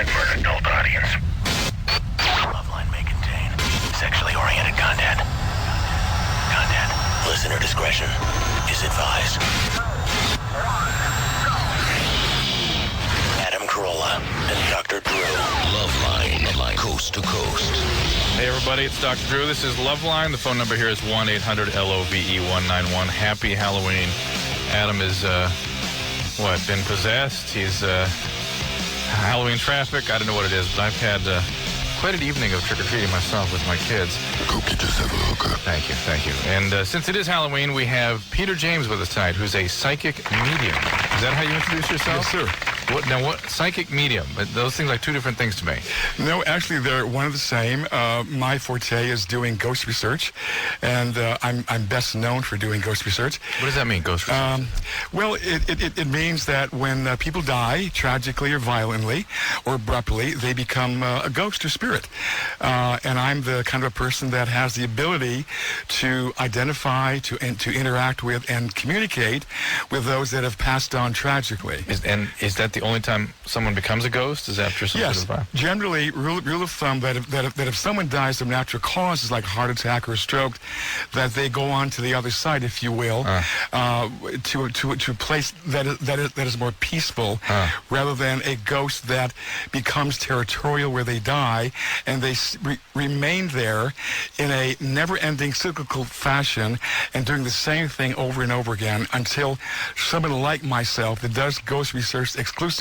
meant for an adult audience. Loveline may contain sexually oriented content. Listener discretion is advised. Adam Carolla and Dr. Drew. Loveline, coast to coast. Hey everybody, it's Dr. Drew. This is Loveline. The phone number here is 1-800-LOVE-191. Happy Halloween. Adam is, been possessed. He's, Halloween traffic. I don't know what it is, but I've had quite an evening of trick-or-treating myself with my kids. Go get yourself a hooker. Thank you. And since it is Halloween, we have Peter James with us tonight, who's a psychic medium. Is that how you introduce yourself? Yes, sir. What psychic medium? But those things like two different things to me. No, actually, they're one and the same. My forte is doing ghost research, and I'm best known for doing ghost research. What does that mean, ghost research? Well, it means that when people die, tragically or violently or abruptly, they become a ghost or spirit. And I'm the kind of a person that has the ability to identify, to interact with, and communicate with those that have passed on tragically. Is that the only time someone becomes a ghost? Is after some Yes. sort of Generally, rule of thumb that if someone dies of natural causes like a heart attack or a stroke, that they go on to the other side, if you will, to a place that is more peaceful, rather than a ghost that becomes territorial where they die and they remain there in a never-ending cyclical fashion and doing the same thing over and over again until someone like myself that does ghost research exclusively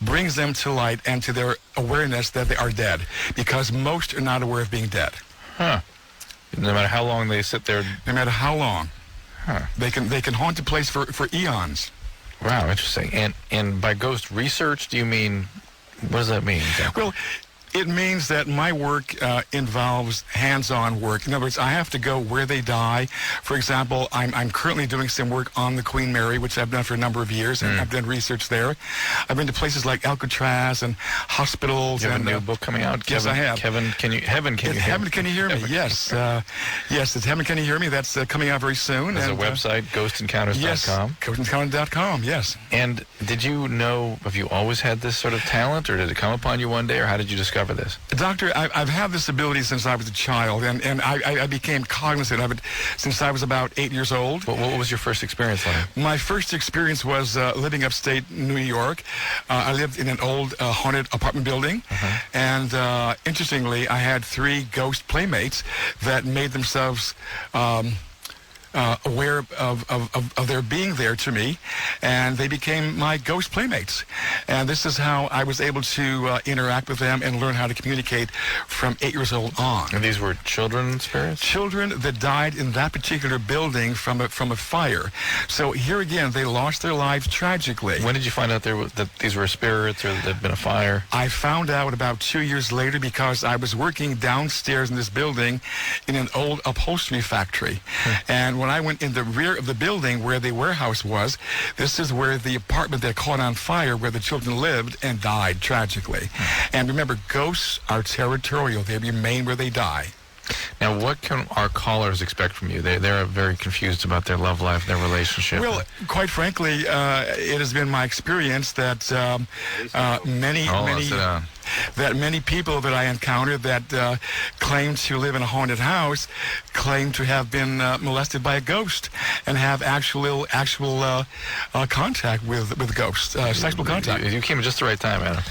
brings them to light and to their awareness that they are dead, because most are not aware of being dead. Huh. No matter how long they sit there. No matter how long. Huh. They can haunt a place for eons. Wow, interesting. And by ghost research, do you mean, what does that mean exactly? Well, it means that my work involves hands-on work. In other words, I have to go where they die. For example, I'm currently doing some work on the Queen Mary, which I've done for a number of years, and I've done research there. I've been to places like Alcatraz and hospitals. You have and a new book coming out? Yes, I have. Heaven, can you hear me? Heaven, Can You Hear Me? Yes. Yes, it's Heaven, Can You Hear Me? That's coming out very soon. There's a website, ghostencounters.com. Yes, ghostencounters.com, yes. And did you know, have you always had this sort of talent, or did it come upon you one day, or how did you discover this? Doctor, I've had this ability since I was a child, and I became cognizant of it since I was about 8 years old. What was your first experience like? My first experience was living upstate New York. I lived in an old haunted apartment building, and interestingly, I had 3 ghost playmates that made themselves aware of their being there to me, and they became my ghost playmates. And this is how I was able to interact with them and learn how to communicate from 8 years old on. And these were children spirits? Children that died in that particular building from a fire. So here again, they lost their lives tragically. When did you find out that these were spirits or that there'd been a fire? I found out about 2 years later because I was working downstairs in this building in an old upholstery factory. And when I went in the rear of the building where the warehouse was, this is where the apartment that caught on fire, where the children lived and died tragically. And remember, ghosts are territorial. They remain where they die. Now, what can our callers expect from you? They're very confused about their love life, their relationship. Well, quite frankly, it has been my experience that many people that I encounter that claim to live in a haunted house claim to have been molested by a ghost and have actual contact with ghosts, sexual contact. You came at just the right time, Adam.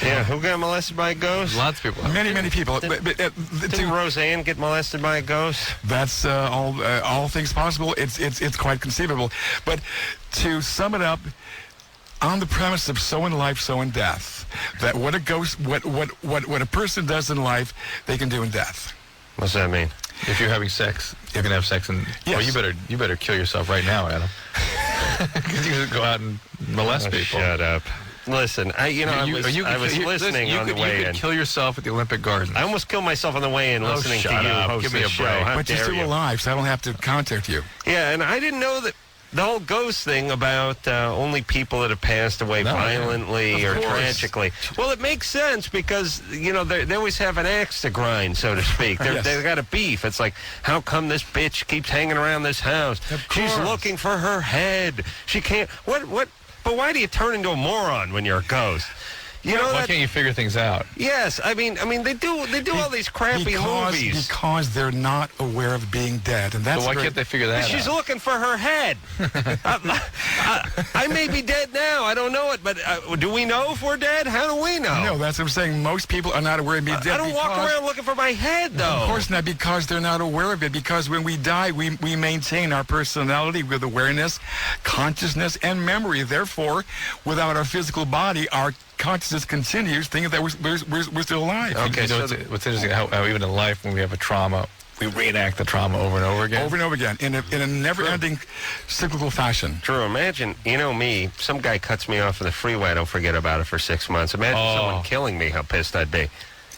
Yeah, who got molested by a ghost? Lots of people. Many people. Didn't Roseanne get molested by a ghost? That's all things possible. It's quite conceivable. But to sum it up, on the premise of so in life, so in death, that what a person does in life, they can do in death. What's that mean? If you're having sex, you can have sex, and yes. Well, you better kill yourself right now, Adam. Because you can go out and molest people. Shut up. Listen, I was listening on the way in. You could kill yourself at the Olympic Gardens. I almost killed myself on the way in listening to you host Give me this a show. break. How But you're dare still you? alive, so I don't have to contact you. Yeah, and I didn't know that the whole ghost thing about only people that have passed away violently or tragically. Well, it makes sense because, they always have an axe to grind, so to speak. They've got a beef. It's like, how come this bitch keeps hanging around this house? She's looking for her head. She can't... What? But why do you turn into a moron when you're a ghost? You know, why can't you figure things out? Yes, I mean, they do all these crappy movies because they're not aware of being dead, and that's So why can't they figure that out? She's looking for her head. I may be dead now. I don't know it, but do we know if we're dead? How do we know? No, that's what I'm saying. Most people are not aware of being dead. I don't walk around looking for my head, though. Of course not, because they're not aware of it. Because when we die, we maintain our personality with awareness, consciousness, and memory. Therefore, without our physical body, our consciousness continues, thinking that we're still alive. Okay, so what's interesting, how even in life, when we have a trauma, we reenact the trauma over and over again? Over and over again, in a never-ending cyclical fashion. Drew, imagine, you know me, some guy cuts me off on the freeway, I don't forget about it for 6 months. Imagine someone killing me, how pissed I'd be.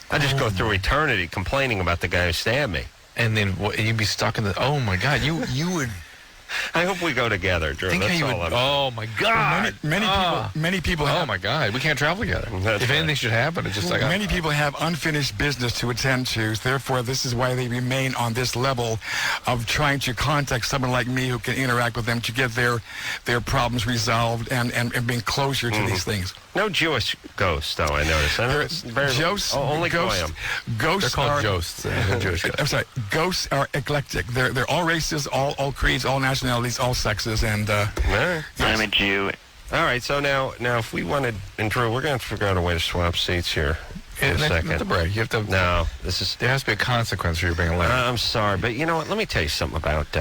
I'd just go through eternity complaining about the guy who stabbed me. And then you'd be stuck in the, oh my God, you would... I hope we go together, Drew. That's all I'm... Oh my God! Many people. Oh my God! We can't travel together. If anything should happen, it's just like many people have unfinished business to attend to. Therefore, this is why they remain on this level of trying to contact someone like me who can interact with them to get their problems resolved and bring closure to these things. No Jewish ghosts, though. I noticed. Only ghosts. Ghosts They're called are ghosts. Jewish. I'm sorry. Ghosts are eclectic. They're all races, all creeds, all nationalities, all sexes, and. Yes. I'm a Jew. All right. So now, if we wanted, and Drew, we're going to figure out a way to swap seats here. For a second. Not the break. You have to. No, this is. There has to be a consequence for you being late. I'm sorry, but you know what? Let me tell you something about.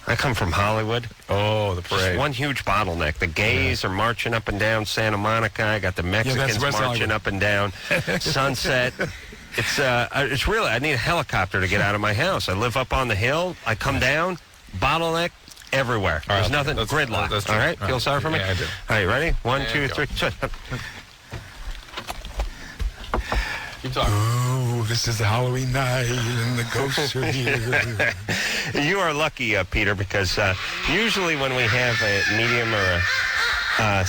I come from Hollywood. Oh, the parade. Just one huge bottleneck. The gays are marching up and down Santa Monica. I got the Mexicans marching up and down Sunset. It's really, I need a helicopter to get out of my house. I live up on the hill. I come down, bottleneck everywhere. There's nothing, gridlock. All right? Feel sorry for me? Yeah, I do. All right, ready? 1, 2, 3. Keep talking. Oh, this is a Halloween night and the ghosts are here. You are lucky, Peter, because usually when we have a medium or a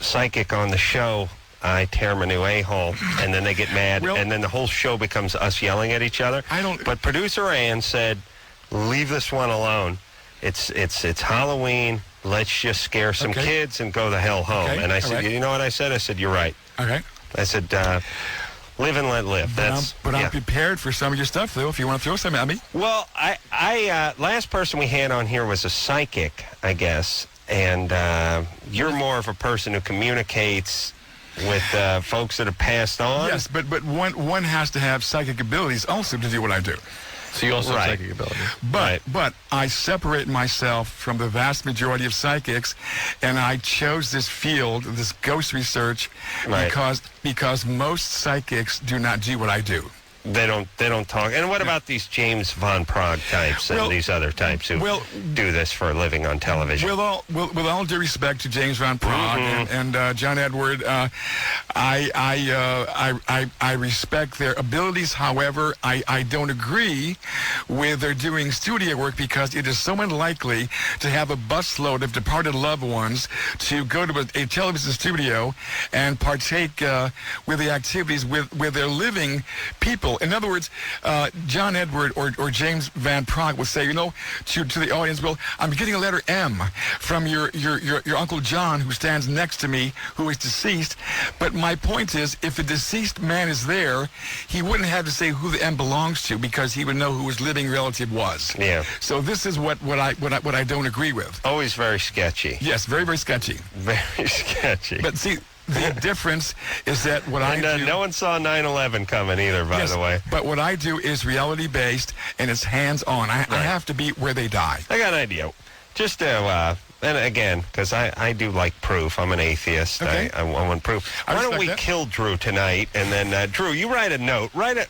psychic on the show, I tear them a new a-hole, and then they get mad, and then the whole show becomes us yelling at each other. But producer Ann said, leave this one alone. It's Halloween. Let's just scare some kids and go the hell home. And I said, you know what I said? I said, you're right. Okay. I said, live and let live. But I'm prepared for some of your stuff, though, if you want to throw some at me. Well, I last person we had on here was a psychic, I guess, and you're more of a person who communicates with folks that have passed on. Yes, but one has to have psychic abilities also to do what I do. So you also have psychic ability. But I separate myself from the vast majority of psychics, and I chose this field, this ghost research, because most psychics do not do what I do. They don't talk. And what about these James Von Prague types and these other types who do this for a living on television? With all due respect to James Von Prague and John Edward, I respect their abilities. However, I don't agree with their doing studio work because it is so unlikely to have a busload of departed loved ones to go to a television studio and partake with the activities with their living people. In other words, John Edward or James Van Prague would say, to the audience, well, I'm getting a letter M from your Uncle John who stands next to me, who is deceased. But my point is, if a deceased man is there, he wouldn't have to say who the M belongs to because he would know who his living relative was. Yeah. So this is what I don't agree with. Always very sketchy. Yes, very, very sketchy. Very sketchy. But see, the difference is that I do... no one saw 9/11 coming either, by the way. But what I do is reality-based, and it's hands-on. I have to be where they die. I got an idea. Just to, and again, because I do like proof. I'm an atheist. Okay. I want proof. Why don't we kill Drew tonight, and then, Drew, you write a note. Write a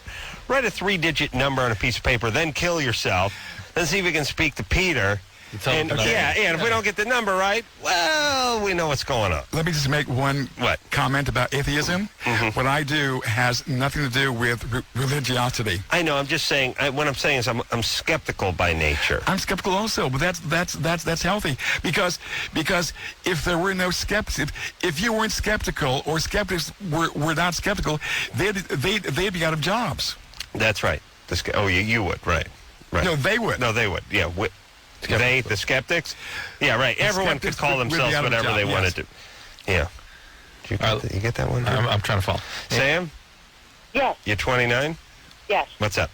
3-digit number on a piece of paper, then kill yourself. Then see if we can speak to Peter. And if we don't get the number right, well, we know what's going on. Let me just make one comment about atheism. What I do has nothing to do with religiosity. I know. I'm just saying. What I'm saying is, I'm skeptical by nature. I'm skeptical also, but that's healthy because if there were no skeptics, if you weren't skeptical or skeptics were not skeptical, they'd be out of jobs. That's right. You would right. No, they would. No, they would. Yeah. The skeptics? Yeah, right. Everyone could call themselves whatever they wanted to. Yeah. You get that one? I'm trying to follow. Sam? Yes. You're 29? Yes. What's up?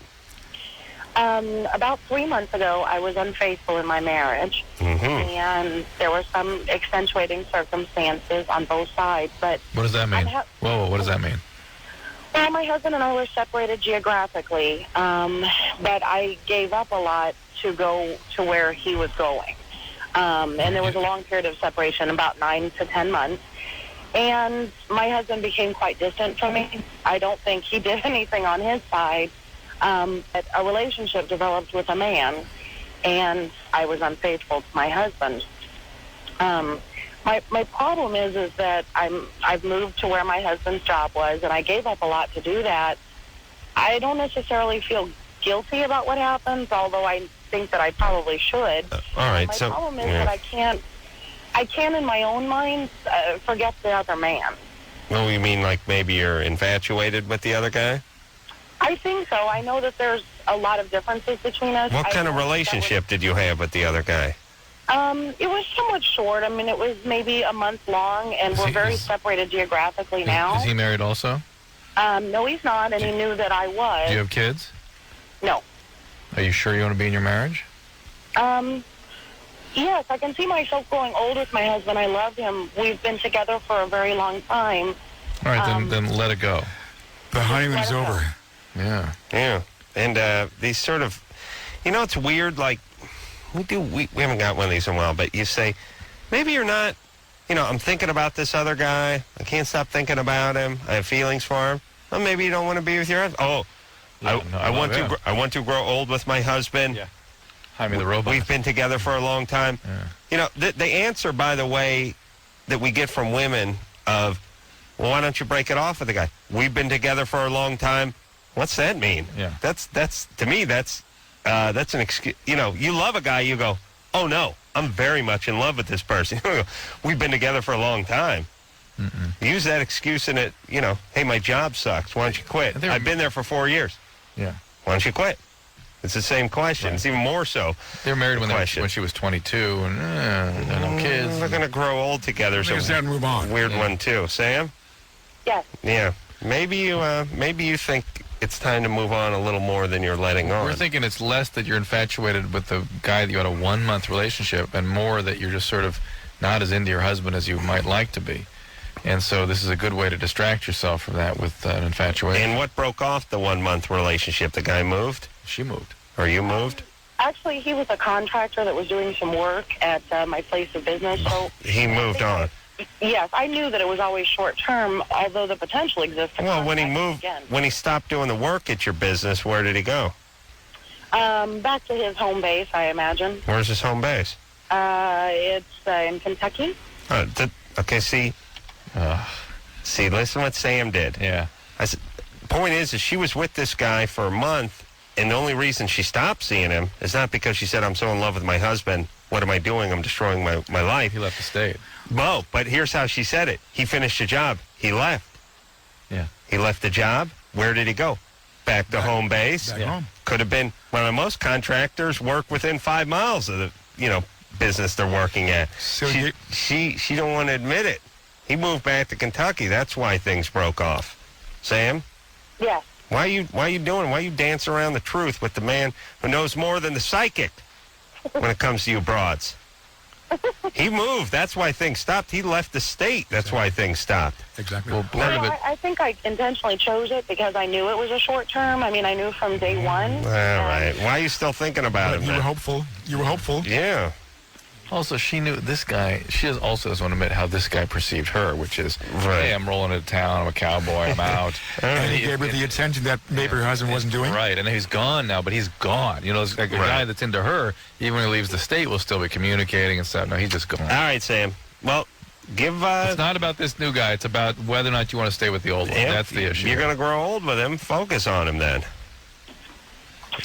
About 3 months ago, I was unfaithful in my marriage, and there were some accentuating circumstances on both sides. But what does that mean? Whoa, what does that mean? Well, my husband and I were separated geographically, but I gave up a lot to go to where he was going. And there was a long period of separation, about 9 to 10 months. And my husband became quite distant from me. I don't think he did anything on his side. But a relationship developed with a man, and I was unfaithful to my husband. My problem is that I've moved to where my husband's job was, and I gave up a lot to do that. I don't necessarily feel guilty about what happens, although I think that I probably should. All right. My problem is that I can't in my own mind forget the other man. Well, you mean like maybe you're infatuated with the other guy? I think so. I know that there's a lot of differences between us. What kind of relationship did you have with the other guy? It was somewhat short. I mean, it was maybe a month long, and we're very separated geographically now. Is he married also? No, he's not, and he knew that I was. Do you have kids? No. Are you sure you want to be in your marriage? Yes, I can see myself growing old with my husband. I love him. We've been together for a very long time. All right, then let it go. The honeymoon's over. Yeah. Yeah. And these sort of, it's weird, like, we haven't got one of these in a while, but you say, maybe you're not, I'm thinking about this other guy. I can't stop thinking about him. I have feelings for him. Well, maybe you don't want to be with your husband. Oh, yeah, I want to grow old with my husband. Yeah. Jaime the robot. We've been together for a long time. Yeah. The answer, by the way, that we get from women of, well, why don't you break it off with the guy? We've been together for a long time. What's that mean? Yeah. That's to me, that's an excuse. You love a guy, you go, oh, no, I'm very much in love with this person. We've been together for a long time. Use that excuse in it, hey, my job sucks. Why don't you quit? I've been there for 4 years. Yeah. Why don't you quit? It's the same question. Right. It's even more so. They were married when she was 22, and no kids. They're going to grow old together. So move on. Weird one, too. Sam? Yes. Yeah. Maybe you think it's time to move on a little more than you're letting on. We're thinking it's less that you're infatuated with the guy that you had a 1-month relationship, and more that you're just sort of not as into your husband as you might like to be. And so this is a good way to distract yourself from that with an infatuation. And what broke off the 1-month relationship? The guy moved? She moved. Or you moved? Actually, he was a contractor that was doing some work at my place of business. So he moved on. Yes, I knew that it was always short term, although the potential exists. Well, when he moved, when he stopped doing the work at your business, where did he go? Back to his home base, I imagine. Where's his home base? It's in Kentucky. Okay, see, listen what Sam did. Yeah. Point is she was with this guy for a month, and the only reason she stopped seeing him is not because she said, I'm so in love with my husband. What am I doing? I'm destroying my life. He left the state. No, but here's how she said it. He finished the job. He left. Yeah. He left the job. Where did he go? Back to home base. Back home. Could have been, most contractors work within 5 miles of the, business they're working at. So she don't want to admit it. He moved back to Kentucky. That's why things broke off. Sam? Yes. Why you dance around the truth with the man who knows more than the psychic when it comes to you broads? He moved. That's why things stopped. He left the state. That's why things stopped. Exactly. Well, part of it. I think I intentionally chose it because I knew it was a short term. I mean, I knew from day one. All right. Why are you still thinking about it? You were hopeful. You were hopeful. Yeah. Also, she knew this guy. She also doesn't want to admit how this guy perceived her, which is, hey, I'm rolling into town. I'm a cowboy. I'm out. And he gave her the attention that maybe her husband wasn't doing. Right, and he's gone now, but he's gone. It's like a guy that's into her, even when he leaves the state, will still be communicating and stuff. No, he's just gone. All right, Sam. Well, It's not about this new guy. It's about whether or not you want to stay with the old one. That's the issue. You're going to grow old with him. Focus on him then.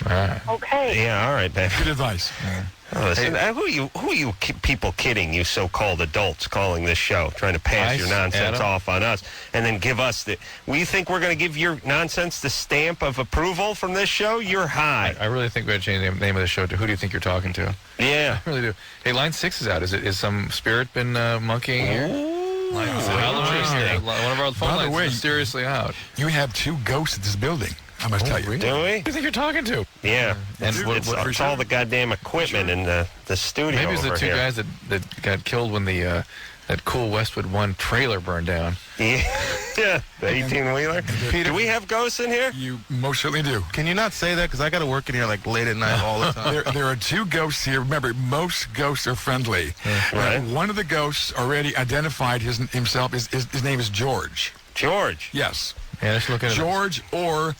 All right. Okay. Yeah, all right, man. Good advice. Yeah. Oh, listen, who are you people kidding, you so-called adults calling this show, trying to pass your nonsense off on us, and then give us we think we're going to give your nonsense the stamp of approval from this show? You're high. I really think we ought to change the name of the show to Who Do You Think You're Talking To? Yeah. I really do. Hey, line 6 is out. Is some spirit been monkeying here? Ooh. Halloween. interesting. One of our phone By the lines way, is mysteriously out. You have 2 ghosts at this building, I must tell you. Really? Do we? Who do you think you're talking to? Yeah. And It's all the goddamn equipment in the studio Maybe it's the over 2 here. guys that got killed when the that cool Westwood 1 trailer burned down. Yeah, the 18-wheeler. Do we have ghosts in here? You most certainly do. Can you not say that? Because I got to work in here like late at night all the time. There are 2 ghosts here. Remember, most ghosts are friendly. Right. One of the ghosts already identified himself. His name is George. George. Yes. Yeah, let's look at George, or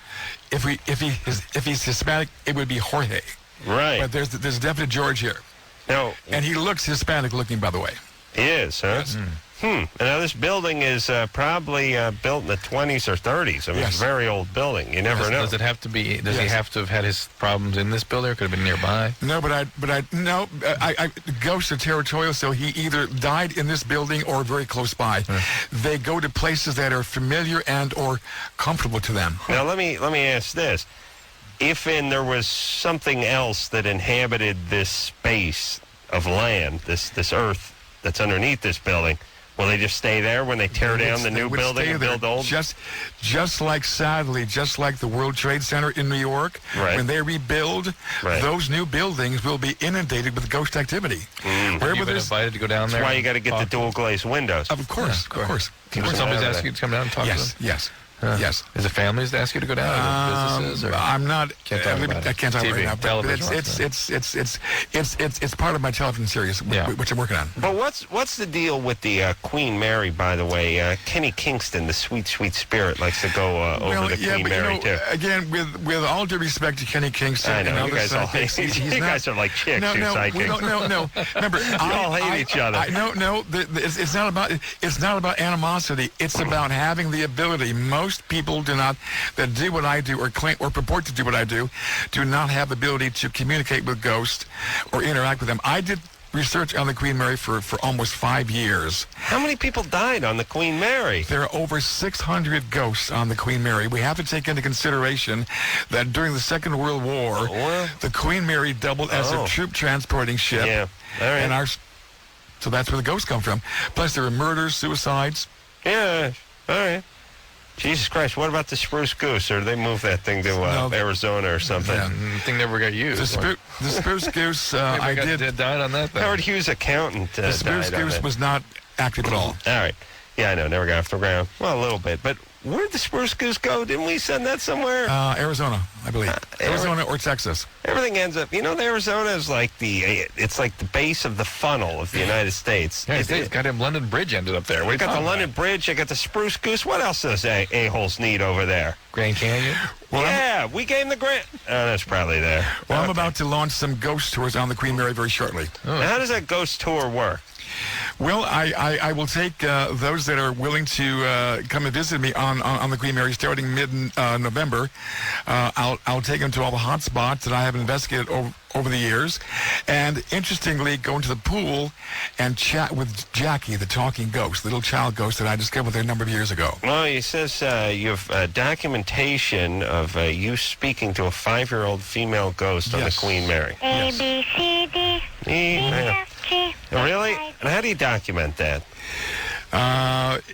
if he's Hispanic, it would be Jorge. Right. But there's a definite George here, No, and he looks Hispanic looking, by the way. he is, huh? Yes. And now this building is probably built in the 20s or 30s. I mean, it's a very old building. You never know. Does it have to be? Does he Yes. have to have had his problems in this building, or could have been nearby? No, ghosts are territorial, so he either died in this building or very close by. They go to places that are familiar and or comfortable to them. Now let me ask this: if there was something else that inhabited this space of land, this earth that's underneath this building, will they just stay there when they tear down the They new would building stay and there. build old? Just like the World Trade Center in New York, Right. when they rebuild, Right. those new buildings will be inundated with ghost activity. Have you been invited to go down there? That's why you got to get the dual glazed windows. Of course, of course. Somebody's asked you to come down and talk to them? Yes. Yes. Is it families that ask you to go down? Or businesses? Or? I'm not. Can't talk about it. I can't talk TV, right now. But television, it's part of my television series, which I'm working on. But what's the deal with the Queen Mary, by the way? Kenny Kingston, the sweet, sweet spirit, likes to go over the Queen Mary, too. Again, with all due respect to Kenny Kingston, I know, and you other guys all hate sidekicks, he's you not- guys are like chicks, No, you no, sidekicks. no. Remember, you all hate each other. It's not about animosity. It's about having the ability. Most people that do what I do or claim or purport to do what I do not have the ability to communicate with ghosts or interact with them. I did research on the Queen Mary for almost 5 years. How many people died on the Queen Mary? There are over 600 ghosts on the Queen Mary. We have to take into consideration that during the Second World War, the Queen Mary doubled as a troop transporting ship. Yeah, all right. And so that's where the ghosts come from. Plus, there were murders, suicides. Yeah, all right. Jesus Christ, what about the Spruce Goose? Or they moved that thing to Arizona or something? Yeah. The thing never got used. The Spruce Goose, died on that thing. Howard Hughes' accountant The Spruce died on Goose it. was not active at all. All right. Yeah, I know. Never got off the ground. Well, a little bit. But where'd the Spruce Goose go? Didn't we send that somewhere? Arizona, I believe. Arizona or Texas. Everything ends up... You know, Arizona is like it's like the base of the funnel of the United States. Yeah, it's goddamn London Bridge ended up there. We got the London Bridge. I got the Spruce Goose. What else does a-holes need over there? Grand Canyon? Well, we gave him the grant. Oh, that's probably there. Well, I'm about to launch some ghost tours on the Queen Mary very shortly. Now, how does that ghost tour work? Well, I will take those that are willing to come and visit me on the Queen Mary starting mid-November. I'll take them to all the hot spots that I have investigated over the years. And interestingly, go into the pool and chat with Jackie, the talking ghost, little child ghost that I discovered there a number of years ago. Well, he says you have documentation of you speaking to a 5-year-old female ghost on the Queen Mary. A, B, C, D, E, F, G. Really? And how do you document that?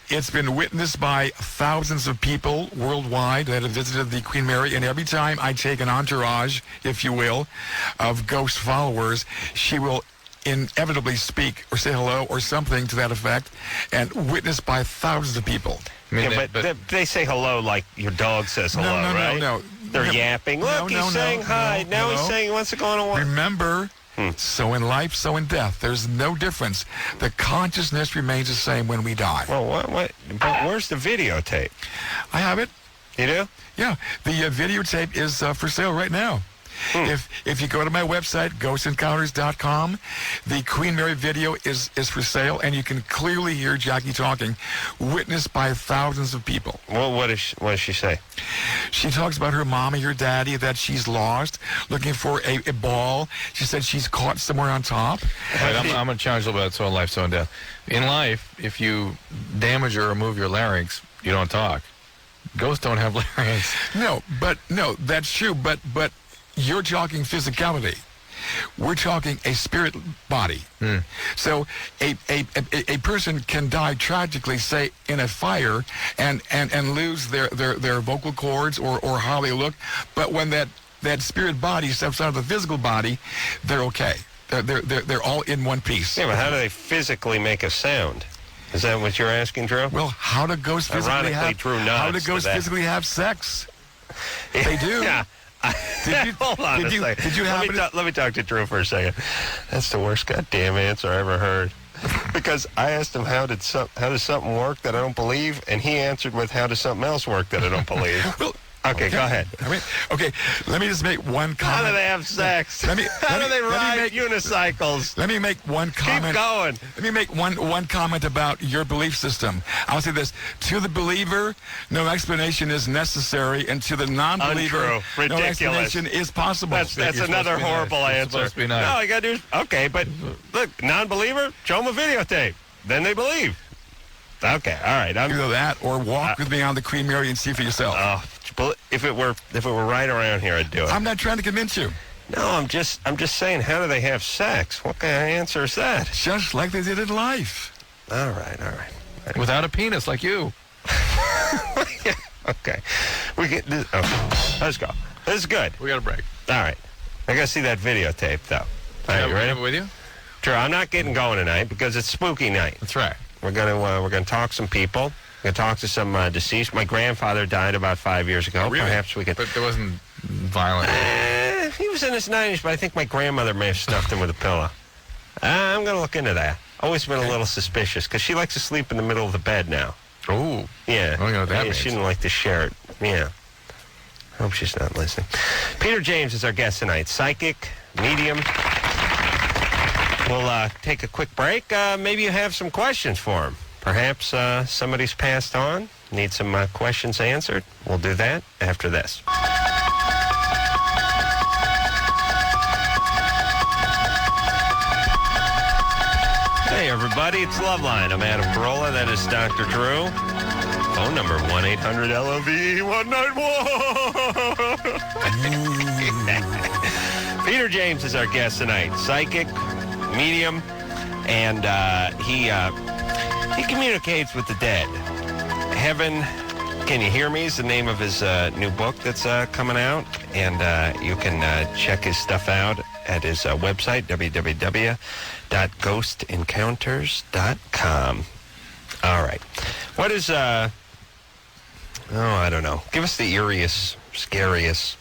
It's been witnessed by thousands of people worldwide that have visited the Queen Mary, and every time I take an entourage, if you will, of ghost followers, she will inevitably speak or say hello or something to that effect, and witnessed by thousands of people. I mean, Yeah, but they say hello like your dog says hello, right? No. They're yapping. Look, he's saying hi. Now he's saying he wants to go on a walk. Remember, so in life, so in death. There's no difference. The consciousness remains the same when we die. Well, what? But where's the videotape? I have it. You do? Yeah, the videotape is for sale right now. If you go to my website, ghostencounters.com, the Queen Mary video is for sale, and you can clearly hear Jackie talking, witnessed by thousands of people. Well, what does she say? She talks about her mommy, her daddy, that she's lost, looking for a ball. She said she's caught somewhere on top. Right, I'm going to challenge a little bit. So in life, so in death. In life, if you damage or remove your larynx, you don't talk. Ghosts don't have larynx. No, that's true. But you're talking physicality. we're talking a spirit body. So a person can die tragically, say, in a fire and lose their vocal cords or how they look. But when that spirit body steps out of the physical body, they're okay. They're all in one piece. Yeah, but how do they physically make a sound? Is that what you're asking, Drew? Well, how do ghosts physically have sex? They do. Yeah. Hold on a second. Did you let me talk to Drew for a second. That's the worst goddamn answer I ever heard. Because I asked him how does something work that I don't believe, and he answered with how does something else work that I don't believe. Well, okay, go ahead. Okay, let me just make one comment. How do they have sex? How do they ride unicycles? Let me make one comment. Keep going. Let me make one comment about your belief system. I'll say this. To the believer, no explanation is necessary, and to the non-believer, Untrue. no explanation is possible. That's another horrible answer. Supposed to be nice. No, I got to do... Okay, but look, non-believer, show them a videotape. Then they believe. Okay, all right. Either that or walk with me on the Queen Mary and see for yourself. If it were right around here, I'd do it. I'm not trying to convince you. No, I'm just saying, how do they have sex? What kind of answer is that? Just like they did in life. All right. Without a penis, like you. Yeah, okay. Let's go. This is good. We got a break. All right. I got to see that videotape, though. All right, you ready? Have it with you? Sure. I'm not getting going tonight because it's spooky night. That's right. We're gonna talk some people. We're gonna talk to some deceased. My grandfather died about 5 years ago. Really? Perhaps we could. But there wasn't violent. He was in his 90s, but I think my grandmother may have stuffed him with a pillow. I'm gonna look into that. Always been a little suspicious because she likes to sleep in the middle of the bed now. Oh. Yeah. I don't know what that means. She didn't like to share it. Yeah. I hope she's not listening. Peter James is our guest tonight. Psychic, medium. We'll take a quick break. Maybe you have some questions for him. Perhaps somebody's passed on, need some questions answered. We'll do that after this. Hey, everybody, it's Loveline. I'm Adam Carolla. That is Dr. Drew. Phone number 1-800-LOVE-191. Peter James is our guest tonight. Psychic, medium, and he communicates with the dead. Heaven, Can You Hear Me is the name of his new book that's coming out, and you can check his stuff out at his website, www.ghostencounters.com. All right. What is, I don't know. Give us the eeriest, scariest.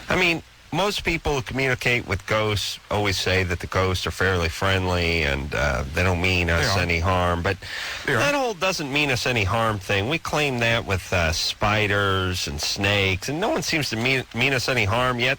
I mean, most people who communicate with ghosts always say that the ghosts are fairly friendly and they don't mean us any harm. But that whole doesn't mean us any harm thing, we claim that with spiders and snakes, and no one seems to mean us any harm, yet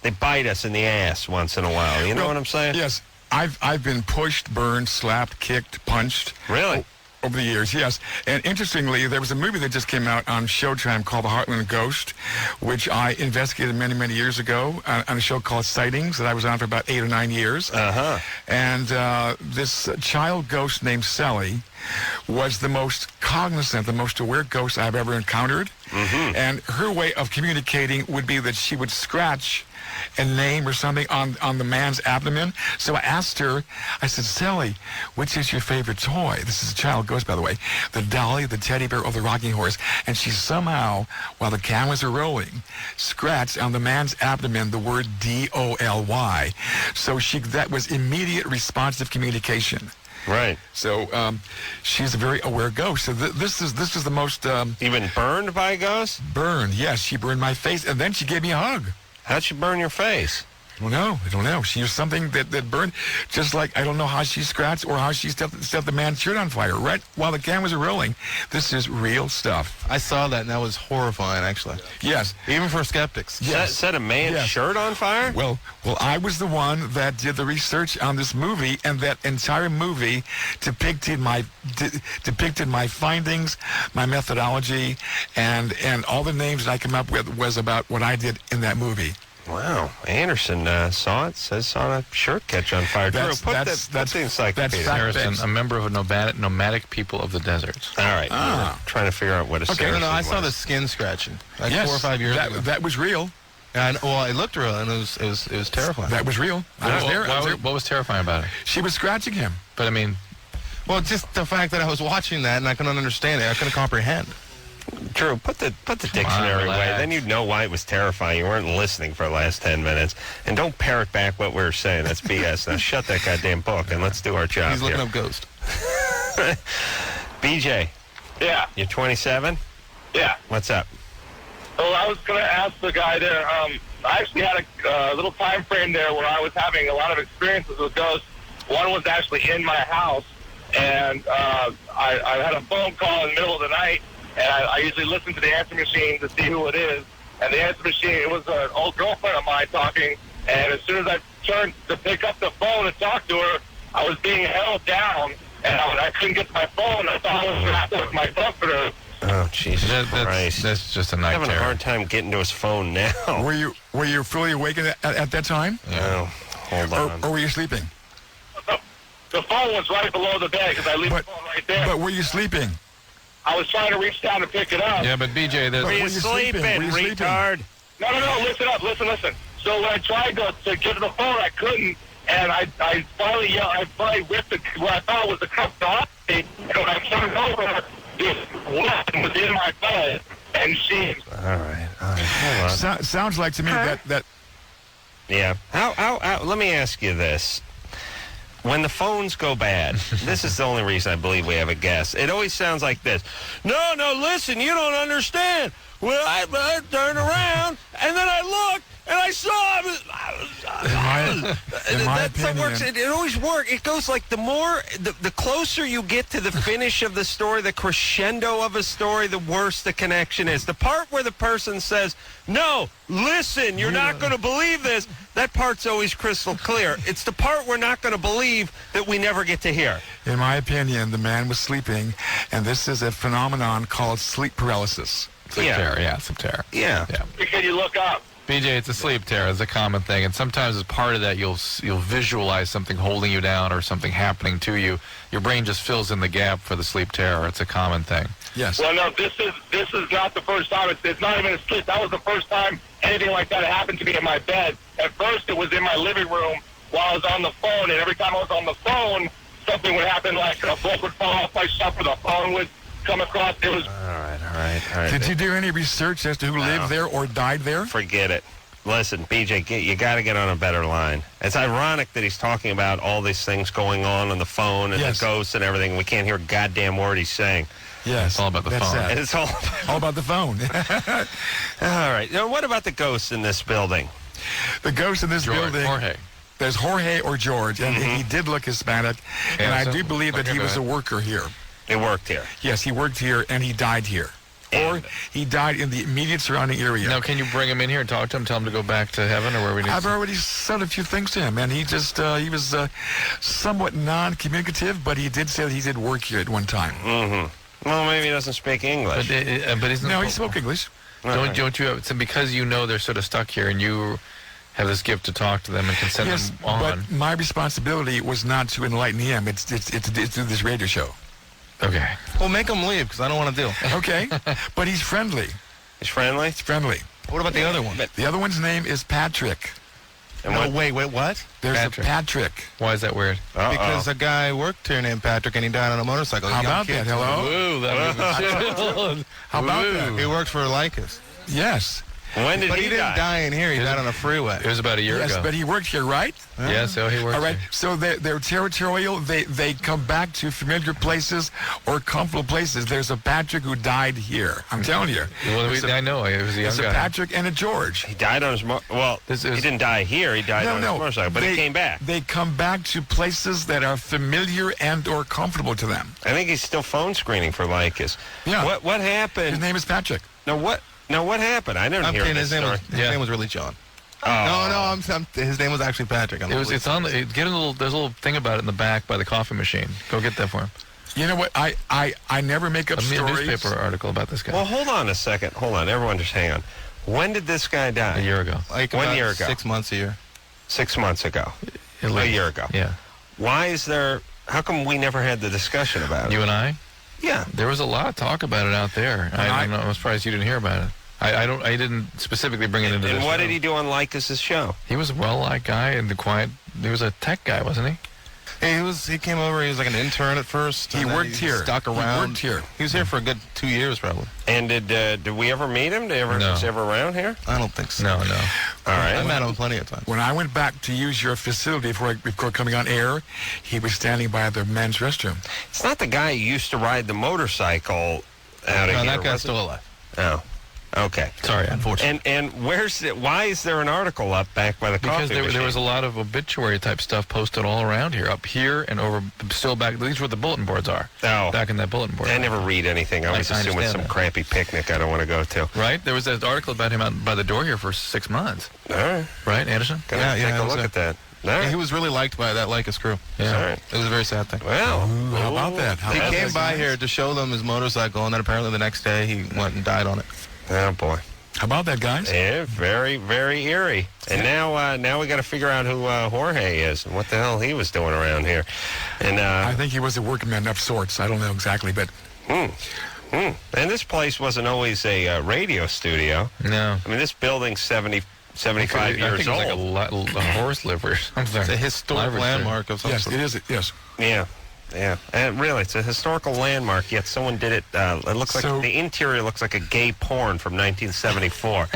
they bite us in the ass once in a while. You know what I'm saying? Yes. I've been pushed, burned, slapped, kicked, punched. Really? Over the years, yes. And interestingly, there was a movie that just came out on Showtime called The Heartland Ghost, which I investigated many, many years ago on a show called Sightings that I was on for about 8 or 9 years. Uh-huh. And this child ghost named Sally was the most cognizant, the most aware ghost I've ever encountered. Mm-hmm. And her way of communicating would be that she would scratch a name or something on the man's abdomen. So I asked her, I said, Sally, which is your favorite toy? This is a child ghost, by the way. The dolly, the teddy bear, or the rocking horse? And she somehow, while the cameras are rolling, scratched on the man's abdomen the word D-O-L-Y. So that was immediate responsive communication. Right. So she's a very aware ghost. So this is the most... You've been burned by a ghost? Burned, yes. She burned my face, and then she gave me a hug. How'd she burn your face? I don't know. She used something that burned, just like I don't know how she scratched or how she set the man's shirt on fire right while the cameras are rolling. This is real stuff. I saw that, and that was horrifying, actually. Yes. Even for skeptics. Yes. Set a man's shirt on fire? Well, I was the one that did the research on this movie, and that entire movie depicted my findings, my methodology, and all the names that I came up with was about what I did in that movie. Wow. Anderson saw it, saw a shirt catch on fire. That's the encyclopedia. Harrison, a member of a nomadic people of the deserts. All right. Trying to figure out what a Saracen I saw was. the skin scratching. 4 or 5 years ago. That was real. And well, it looked real, and it was terrifying. That was real. I was there. What was terrifying about it? She was scratching him. But I mean, well, just the fact that I was watching that and I couldn't understand it. I couldn't comprehend. Drew, put the dictionary away. relax. Then you'd know why it was terrifying. You weren't listening for the last 10 minutes. And don't parrot back what we were saying. That's BS. Now shut that goddamn book and let's do our job. He's looking here. up Ghost. BJ, Yeah, you're 27? yeah. What's up? Well, I was going to ask the guy there. I actually had a little time frame there where I was having a lot of experiences with ghosts. One was actually in my house, and I had a phone call in the middle of the night, and I usually listen to the answer machine to see who it is. And the answer machine, it was an old girlfriend of mine talking, and as soon as I turned to pick up the phone and talk to her, I was being held down, and I couldn't get to my phone. I thought I was going to have to with my comforter. Oh, Jesus Christ. That's just a I'm night having a terror. hard time getting to his phone now. Were you fully awake at that time? Oh, hold on. Or were you sleeping? The phone was right below the bed because I leave the phone right there. But were you sleeping? I was trying to reach down to pick it up. Yeah, but BJ, Were you were you sleeping? sleeping, Were you sleeping? retard? No, listen up, listen. So when I tried to get to the phone, I couldn't, and I finally yelled, I finally ripped what I thought was the cup off me, and when I turned over, this woman was in my bed, and she... All right, hold on. Sounds like to me that Yeah. How, let me ask you this. When the phones go bad, this is the only reason I believe we have a guest. It always sounds like this. No, listen, you don't understand. Well, I turned around, and then I looked, and I saw him. in my That's how it works. opinion, It always works. It goes like the closer you get to the finish of the story, the crescendo of a story, the worse the connection is. The part where the person says, no, listen, you're not going to believe this, that part's always crystal clear. It's the part we're not going to believe that we never get to hear. in my opinion, the man was sleeping, and this is a phenomenon called sleep paralysis. sleep terror. Yeah, sleep terror. Yeah. Can you look up? BJ, it's a sleep terror. It's a common thing, and sometimes as part of that, you'll visualize something holding you down or something happening to you. Your brain just fills in the gap for the sleep terror. It's a common thing. Yes. Well, no, this is not the first time. It's not even a sleep. That was the first time anything like that happened to me in my bed. At first, it was in my living room while I was on the phone, and every time I was on the phone, something would happen, like a book would fall off my shelf or the phone would come across. It was... All right. Did you do any research as to who lived there or died there? Forget it. Listen, BJ, you got to get on a better line. It's ironic that he's talking about all these things going on the phone and Yes. the ghosts and everything. We can't hear a goddamn word he's saying. Yes. It's all about the That's phone. sad. And it's all... All about the phone. All right. Now, what about the ghosts in this building? The ghost in this building. Jorge. There's Jorge or George, and he did look Hispanic, and I so- do believe that okay, he go was a ahead. worker here. He worked here. Yes, he worked here, and he died here. Or he died in the immediate surrounding area. Now, can you bring him in here and talk to him, tell him to go back to heaven, or where we need I've to... already said a few things to him, and he just, he was somewhat non-communicative, but he did say that he did work here at one time. Well, maybe he doesn't speak English. But he's not... No, he spoke English. Don't you have... So because you know they're sort of stuck here, and you have this gift to talk to them and can send Yes, them on... but my responsibility was not to enlighten him. It's to do this radio show. Okay. Well, make him leave, because I don't want to deal. Okay? But he's friendly. He's friendly? He's friendly. What about the other one? The other one's name is Patrick. And No, what? wait, what? There's Patrick. a Patrick. Why is that weird? Because a guy worked here named Patrick, and he died on a motorcycle. How A young about kid. that? Hello? Woo, that was How about that? He worked for Lycus. Yes. When did But he he didn't die? die in here. He died on a freeway. It was about a year Yes, ago. but he worked here, right? Yeah, so he worked All right. here. So they're territorial. They come back to familiar places or comfortable places. There's a Patrick who died here. I'm telling you. Well, I know. It was a young There's a guy. Patrick and a George. He died on his... Well, This he is- didn't die here. He died on his motorcycle, but he came back. They come back to places that are familiar and or comfortable to them. I think he's still phone screening for Lycus. Yeah. What His happened? name is Patrick. Now, what happened? I didn't I'm hear kidding. this His story. name was really John. Oh. No, his name was actually Patrick. It's on the... Get a little... There's a little thing about it in the back by the coffee machine. Go get that for him. You know what? I never make up A stories. newspaper article about this guy. Well, hold on a second. Hold on. Everyone just hang on. When did this guy die? A year ago. Like 1 about year ago. 6 months a year. 6 months ago. At A least. year ago. Yeah. Why is there... How come we never had the discussion about it? You and I? Yeah. There was a lot of talk about it out there. I don't know. I'm surprised you didn't hear about it. I didn't specifically bring it into this. And what show. did he do on Lycus's show? He was a well-liked guy and he was a tech guy, wasn't he? Hey, he came over. He was like an intern at first. He worked here. Stuck around. He worked here. He was here for a good 2 years, probably. And did we ever meet him? Was he ever around here? I don't think so. No. All right. I met him plenty of times. When I went back to use your facility before coming on air, he was standing by the men's restroom. It's not the guy who used to ride the motorcycle out of here. No, that guy's was it? still alive. Oh. Okay. Sorry, unfortunately. And why is there an article up back by the Because coffee there was a machine? lot of obituary type stuff posted all around here, up here and over, still back. These are where the bulletin boards are. Oh. Back in that bulletin board. I never read anything. I always I assume it's understand some that. crappy picnic I don't want to go to. Right? There was that article about him out by the door here for 6 months. All right. Right, Anderson? Gonna take a look at that. All right. Yeah, he was really liked by that Lycus crew. Yeah. All right. It was a very sad thing. Well, How about that? How He about came that, by guys? here to show them his motorcycle, and then apparently the next day he went and died on it. oh boy. How about that, guys? Yeah, very, very eerie. And now we got to figure out who Jorge is and what the hell he was doing around here. And I think he was a workman of sorts. I don't know exactly, but and this place wasn't always a radio studio. No. I mean, this building's 75 I years think it old. was like a horse livery or something. It's a historic Livery landmark of some yes, sort. it is. Yes. Yeah, and really, it's a historical landmark. Yet someone did it. It looks like So- the interior looks like a gay porn from 1974.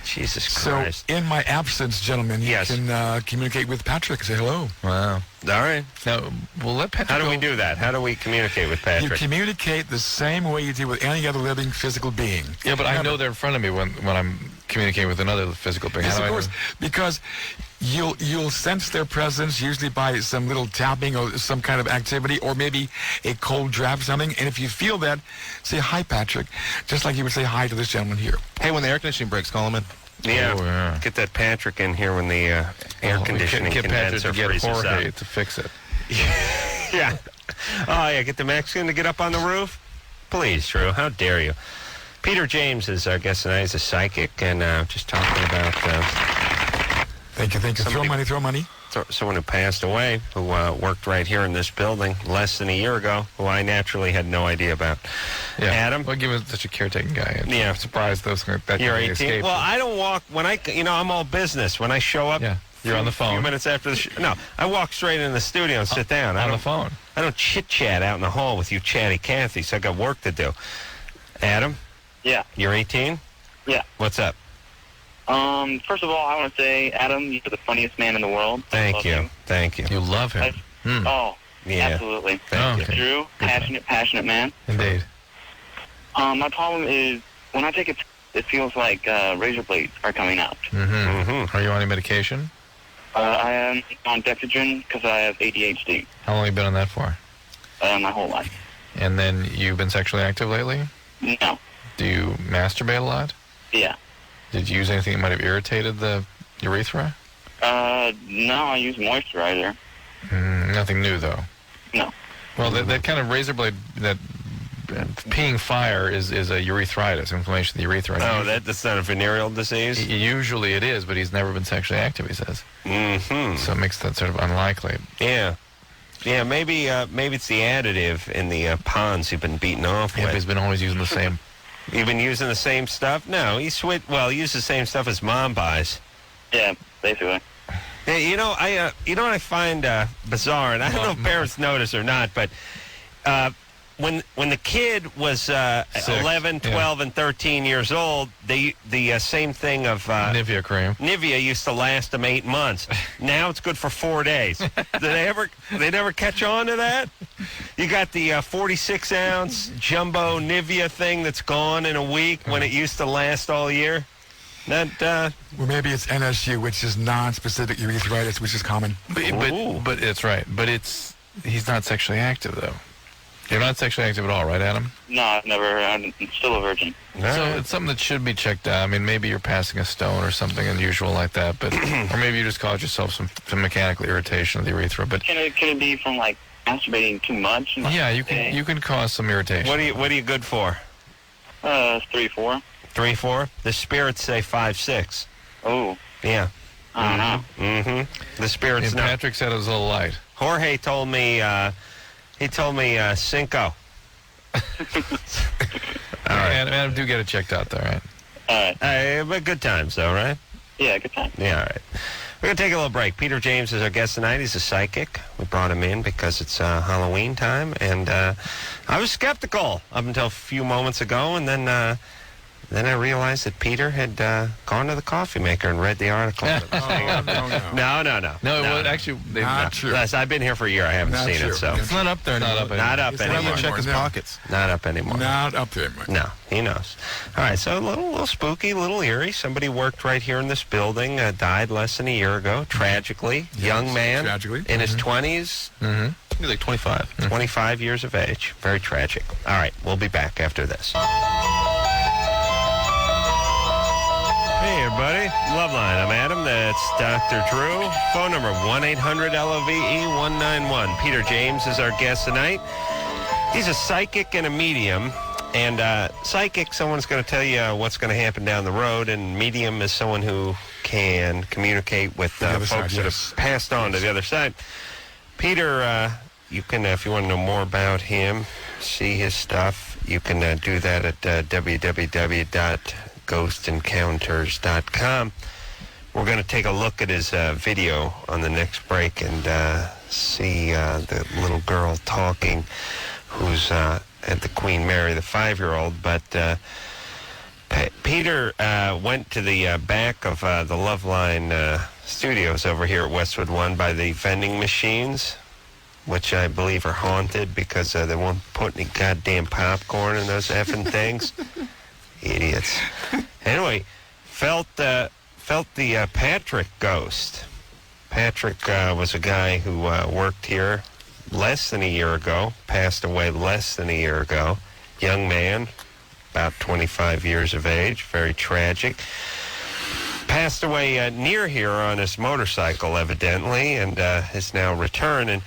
Jesus So, Christ! in my absence, gentlemen, you Yes. can communicate with Patrick. Say hello. Wow. All right. Now, we'll let Patrick How do we go- do that? How do we communicate with You Patrick? communicate the same way you do with any other living physical being. Yeah, but I Remember, know they're in front of me when I'm communicating with another physical being. Yes, How of do I course, know? because you'll sense their presence usually by some little tapping or some kind of activity, or maybe a cold draft or something. And if you feel that, say hi, Patrick, just like you would say hi to this gentleman here. Hey, when the air conditioning breaks, call him in. Yeah. Oh, yeah. Get that Patrick in here when the air Well, conditioning get Patrick condenser to get freezes Jorge up. to fix it. Yeah. Oh, yeah. Get the Mexican to get up on the roof. Please, Drew. How dare you? Peter James is our guest tonight. He's a psychic, and just talking about Thank you. Somebody- Throw money. someone who passed away, who worked right here in this building less than a year ago, who I naturally had no idea about. Yeah. Adam? Well, given such a caretaking guy, Yeah. I'm surprised that You're they 18. escaped. Well, I don't walk when I'm all business. When I show up, Yeah, you're on the A few phone. minutes after the show. No, I walk straight in the studio and sit down. on the phone. I don't chit chat out in the hall with you, chatty Cathy. So I got work to do. Adam, Yeah. you're 18. Yeah. What's up? First of all, I want to say, Adam, you're the funniest man in the world. Thank Love you. Thank you. You love him. Oh, Yeah. absolutely. Oh, okay. Drew, passionate man. Indeed. My problem is when I take it feels like razor blades are coming out. Mm-hmm. Are you on any medication? I am on Dexedrine because I have ADHD How long have you been on that for? my whole life. And then you've been sexually active lately? No. Do you masturbate a lot? Yeah. Did you use anything that might have irritated the urethra? No, I use moisturizer. Nothing new, though. No. Well, that kind of razor blade, that peeing fire is a urethritis, inflammation of the urethra. Oh, that's not a venereal disease? Usually it is, but he's never been sexually active, he says. Mm-hmm. So it makes that sort of unlikely. Yeah. Yeah, maybe it's the additive in the ponds you've been beaten off Yeah, but with. he's been always using the same. You've been using the same stuff? No, he used the same stuff as Mom buys. Yeah, basically. Yeah, you know what I find bizarre, and I don't know if parents notice or not, but when the kid was 11, 12, and 13 years old, the same thing of Nivea cream. Nivea used to last them 8 months. Now it's good for 4 days. They never catch on to that? You got the 46-ounce jumbo Nivea thing that's gone in a week when it used to last all year. That Well, maybe it's NSU, which is non-specific urethritis, which is common. But it's right. But he's not sexually active, though. You're not sexually active at all, right, Adam? No, I'm still a virgin. So it's something that should be checked out. I mean, maybe you're passing a stone or something unusual like that, but or maybe you just caused yourself some mechanical irritation of the urethra. But Can it be from like masturbating too much? yeah, you can cause some irritation. what are you good for? 3-4. 3-4? The spirits say 5-6. Oh, Yeah. I don't know. Mm-hmm. The spirits And know. Patrick said it was a little light. Jorge told me, Cinco. All right. Adam, do get it checked out, though, right? All right. But good times, though, right? Yeah, good time. Yeah, all right. We're going to take a little break. Peter James is our guest tonight. He's a psychic. We brought him in because it's Halloween time, and I was skeptical up until a few moments ago, and then I realized that Peter had gone to the coffee maker and read the article. No. No, well, actually, Not true. Yes, I've been here for a year. I haven't Not seen true. it, so It's not up there anymore. not up It's not anymore. up Check his No. pockets. Not up anymore. Not up there, man. No, he knows. All right, so a little spooky, a little eerie. Somebody worked right here in this building, died less than a year ago, tragically. Young man, tragically. in his 20s, He's like 25. 25 years of age. Very tragic. All right, we'll be back after this. Hey, everybody. Loveline. I'm Adam. That's Dr. Drew. Phone number 1-800-LOVE-191. Peter James is our guest tonight. He's a psychic and a medium. And psychic, someone's going to tell you what's going to happen down the road. And medium is someone who can communicate with other folks side, that yes. have passed on to the other side. Peter, you can, if you want to know more about him, see his stuff, you can do that at www.ghostencounters.com. We're going to take a look at his video on the next break and see the little girl talking who's at the Queen Mary, the 5-year-old. But Peter went to the back of the Loveline studios over here at Westwood One by the vending machines, which I believe are haunted because they won't put any goddamn popcorn in those effing things. Idiots. Anyway, felt the Patrick ghost. Patrick was a guy who worked here less than a year ago, passed away less than a year ago. Young man, about 25 years of age, very tragic. Passed away near here on his motorcycle, evidently, and has now returned. And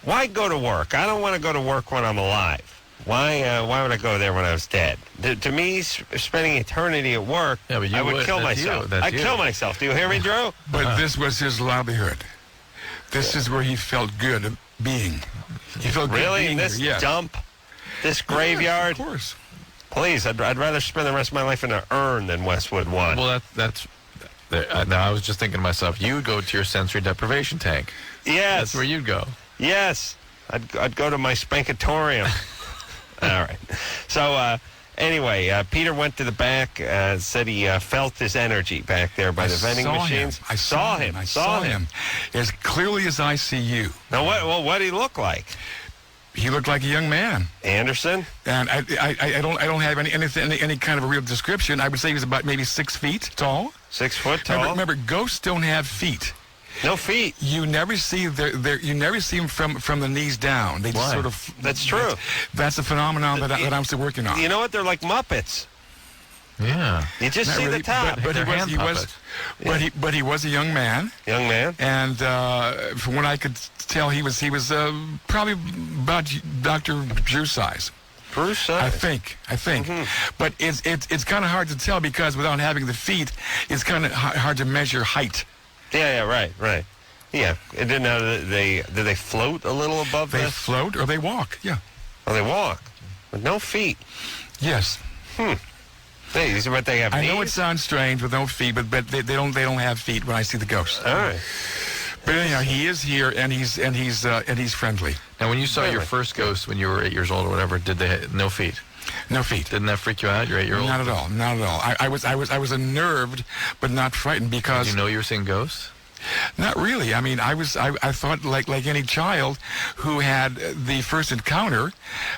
why go to work? I don't want to go to work when I'm alive. Why would I go there when I was dead? To me, spending eternity at work, Yeah, but you I would would. kill That's myself. you. That's I'd you. kill myself. Do you hear me, Drew? But this was his livelihood. This is where he felt good being. He felt good Really? being In this here, yes. dump? This graveyard? Yes, of course. Please, I'd rather spend the rest of my life in an urn than Westwood One. Well, that's. Now I was just thinking to myself, you would go to your sensory deprivation tank. Yes. That's where you'd go. Yes. I'd go to my spankatorium. All right. So, anyway, Peter went to the back, said he felt his energy back there by the vending machines. I saw him. I saw him. As clearly as I see you. Now, what did he look like? He looked like a young man. Anderson? And I don't have any kind of a real description. I would say he was about maybe 6 feet tall. 6 foot tall? Remember, ghosts don't have feet. No feet. You never see you never see them from the knees down. They just Why? sort of. That's true. That's a phenomenon that I'm still working on. You know what? They're like Muppets. Yeah. You just Not see really, the top. but They're he hand was but he was a young man, Young man. and from what I could tell, he was probably about Dr. Drew size. Bruce I size. think. Mm-hmm. But it's kind of hard to tell because without having the feet, it's kind of hard to measure height. Yeah, right. Yeah. And then do they float a little above They the... float or they walk. Yeah. Oh, they walk with no feet. Yes. Hey, but they have I knees? know it sounds strange with no feet, but they don't have feet when I see the ghost. All right. But anyhow, he is here and he's friendly. Now, when you saw your Really? first ghost when you were 8 years old or whatever, did they no feet? No feet. Didn't that freak you out? You're 8-year-old. Not at all. Not at all. I was unnerved, but not frightened because Did you know you were seeing ghosts? not really. I mean, I thought like any child who had the first encounter,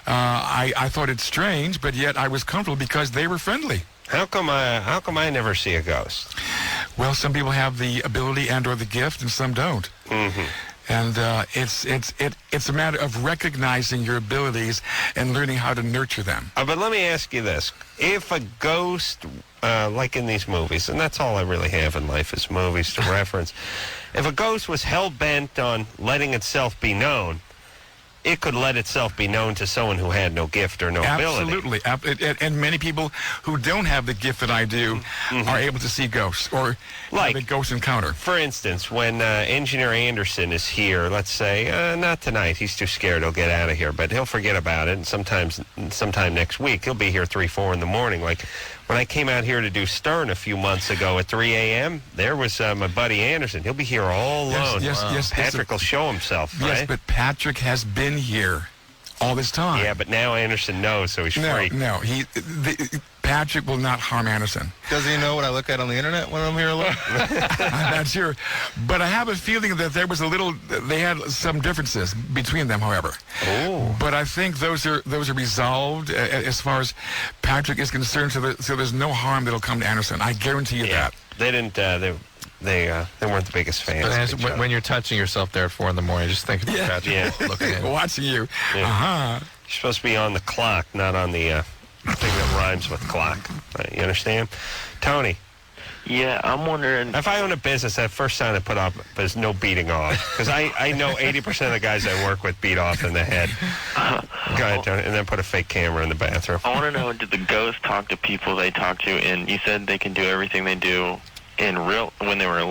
I thought it strange, but yet I was comfortable because they were friendly. How come I never see a ghost? Well, some people have the ability and/or the gift, and some don't. Mm-hmm. And it's a matter of recognizing your abilities and learning how to nurture them. But let me ask you this. If a ghost, like in these movies, and that's all I really have in life is movies to reference, if a ghost was hell-bent on letting itself be known, it could let itself be known to someone who had no gift or no ability. Absolutely. And many people who don't have the gift that I do are able to see ghosts or Like- have a ghost encounter. For instance, when Engineer Anderson is here, let's say, not tonight, he's too scared, he'll get out of here, but he'll forget about it, and sometime next week, he'll be here 3, 4 in the morning, like when I came out here to do Stern a few months ago at 3 a.m., there was my buddy Anderson. He'll be here all alone. Yes. Patrick will show himself, right? Yes, but Patrick has been here all this time. Yeah, but now Anderson knows, so he's free. No, Patrick will not harm Anderson. Does he know what I look at on the internet when I'm here alone? I'm not sure. But I have a feeling that there was they had some differences between them, however. Oh. But I think those are resolved as far as Patrick is concerned, so there's no harm that'll come to Anderson. I guarantee you that. They didn't, they weren't the biggest fans. But when you're touching yourself there at 4 a.m, just think about Patrick looking in. Watching you. Yeah. Uh-huh. You're supposed to be on the clock, not on the thing that rhymes with clock. You understand? Tony? Yeah, I'm wondering. If I own a business, that first sign I put up is no beating off. Because I know 80% of the guys I work with beat off in the head. Go ahead, Tony, and then put a fake camera in the bathroom. I want to know, did the ghosts talk to people they talked to? And you said they can do everything they do when they were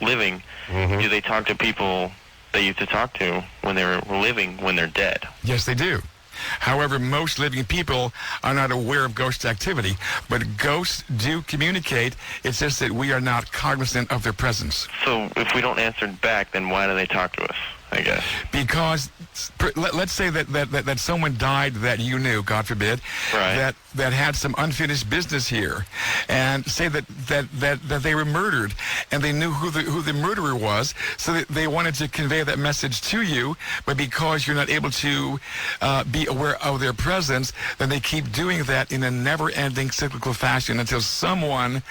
living. Mm-hmm. Do they talk to people they used to talk to when they were living when they're dead? Yes, they do. However, most living people are not aware of ghost activity, but ghosts do communicate. It's just that we are not cognizant of their presence. So if we don't answer back, then why do they talk to us, I guess? Because let's say that someone died that you knew, God forbid, right, that had some unfinished business here, and say that they were murdered, and they knew who the murderer was, so that they wanted to convey that message to you, but because you're not able to be aware of their presence, then they keep doing that in a never-ending cyclical fashion until someone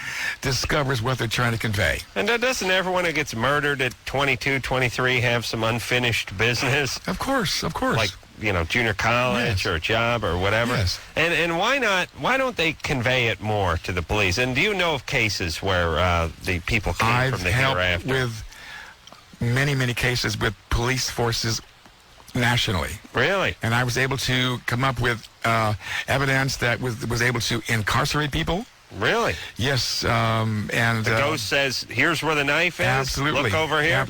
discovers what they're trying to convey. And doesn't everyone who gets murdered at 22, 23 have some unfinished business? Of course. Like, junior college or a job or whatever. Yes. And why don't they convey it more to the police? And do you know of cases where the people came from the hereafter? I've helped with many cases with police forces nationally. Really? And I was able to come up with evidence that was able to incarcerate people. Really? Yes, and the ghost says, "Here's where the knife is. Absolutely. Look over here."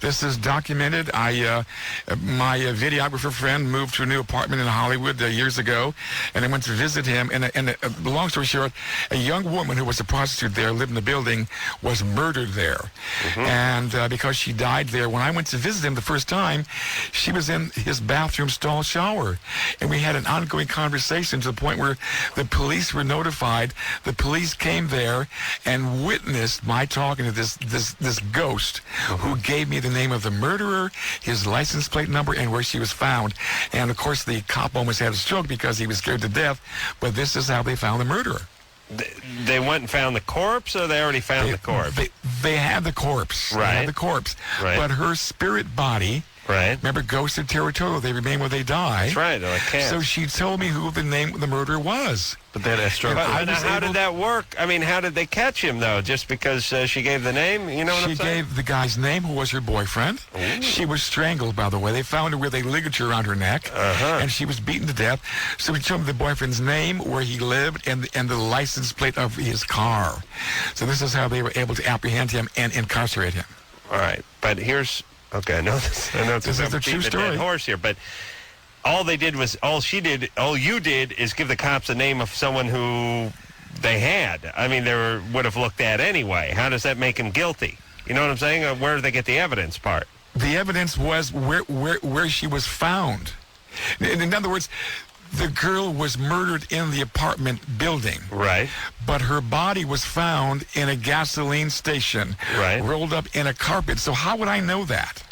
This is documented. My videographer friend moved to a new apartment in Hollywood years ago, and I went to visit him. And long story short, a young woman who was a prostitute there, lived in the building, was murdered there. Mm-hmm. And because she died there, when I went to visit him the first time, she was in his bathroom stall shower, and we had an ongoing conversation to the point where the police were notified. The police came there and witnessed my talking to this ghost, who gave me the name of the murderer, his license plate number, and where she was found. And of course, the cop almost had a stroke because he was scared to death. But this is how they found the murderer. They went and found the corpse, or they already found the corpse? They had the corpse. Right. They had the corpse. Right. But her spirit body. Right. Remember, ghosts are territorial. They remain where they die. That's right. They're like cats. So she told me who the name of the murderer was. But they had a stroke. How did that work? I mean, how did they catch him, though? Just because she gave the name? You know what I'm saying? She gave the guy's name, who was her boyfriend. Ooh. She was strangled, by the way. They found her with a ligature around her neck, and she was beaten to death. So we told them the boyfriend's name, where he lived, and the license plate of his car. So this is how they were able to apprehend him and incarcerate him. All right, but here's... Okay, I know this is a true story. Dead horse here, but all you did is give the cops the name of someone who they had. I mean, they would have looked at anyway. How does that make him guilty? You know what I'm saying? Or where did they get the evidence part? The evidence was where she was found. In other words, the girl was murdered in the apartment building. Right. But her body was found in a gasoline station. Right. Rolled up in a carpet. So how would I know that?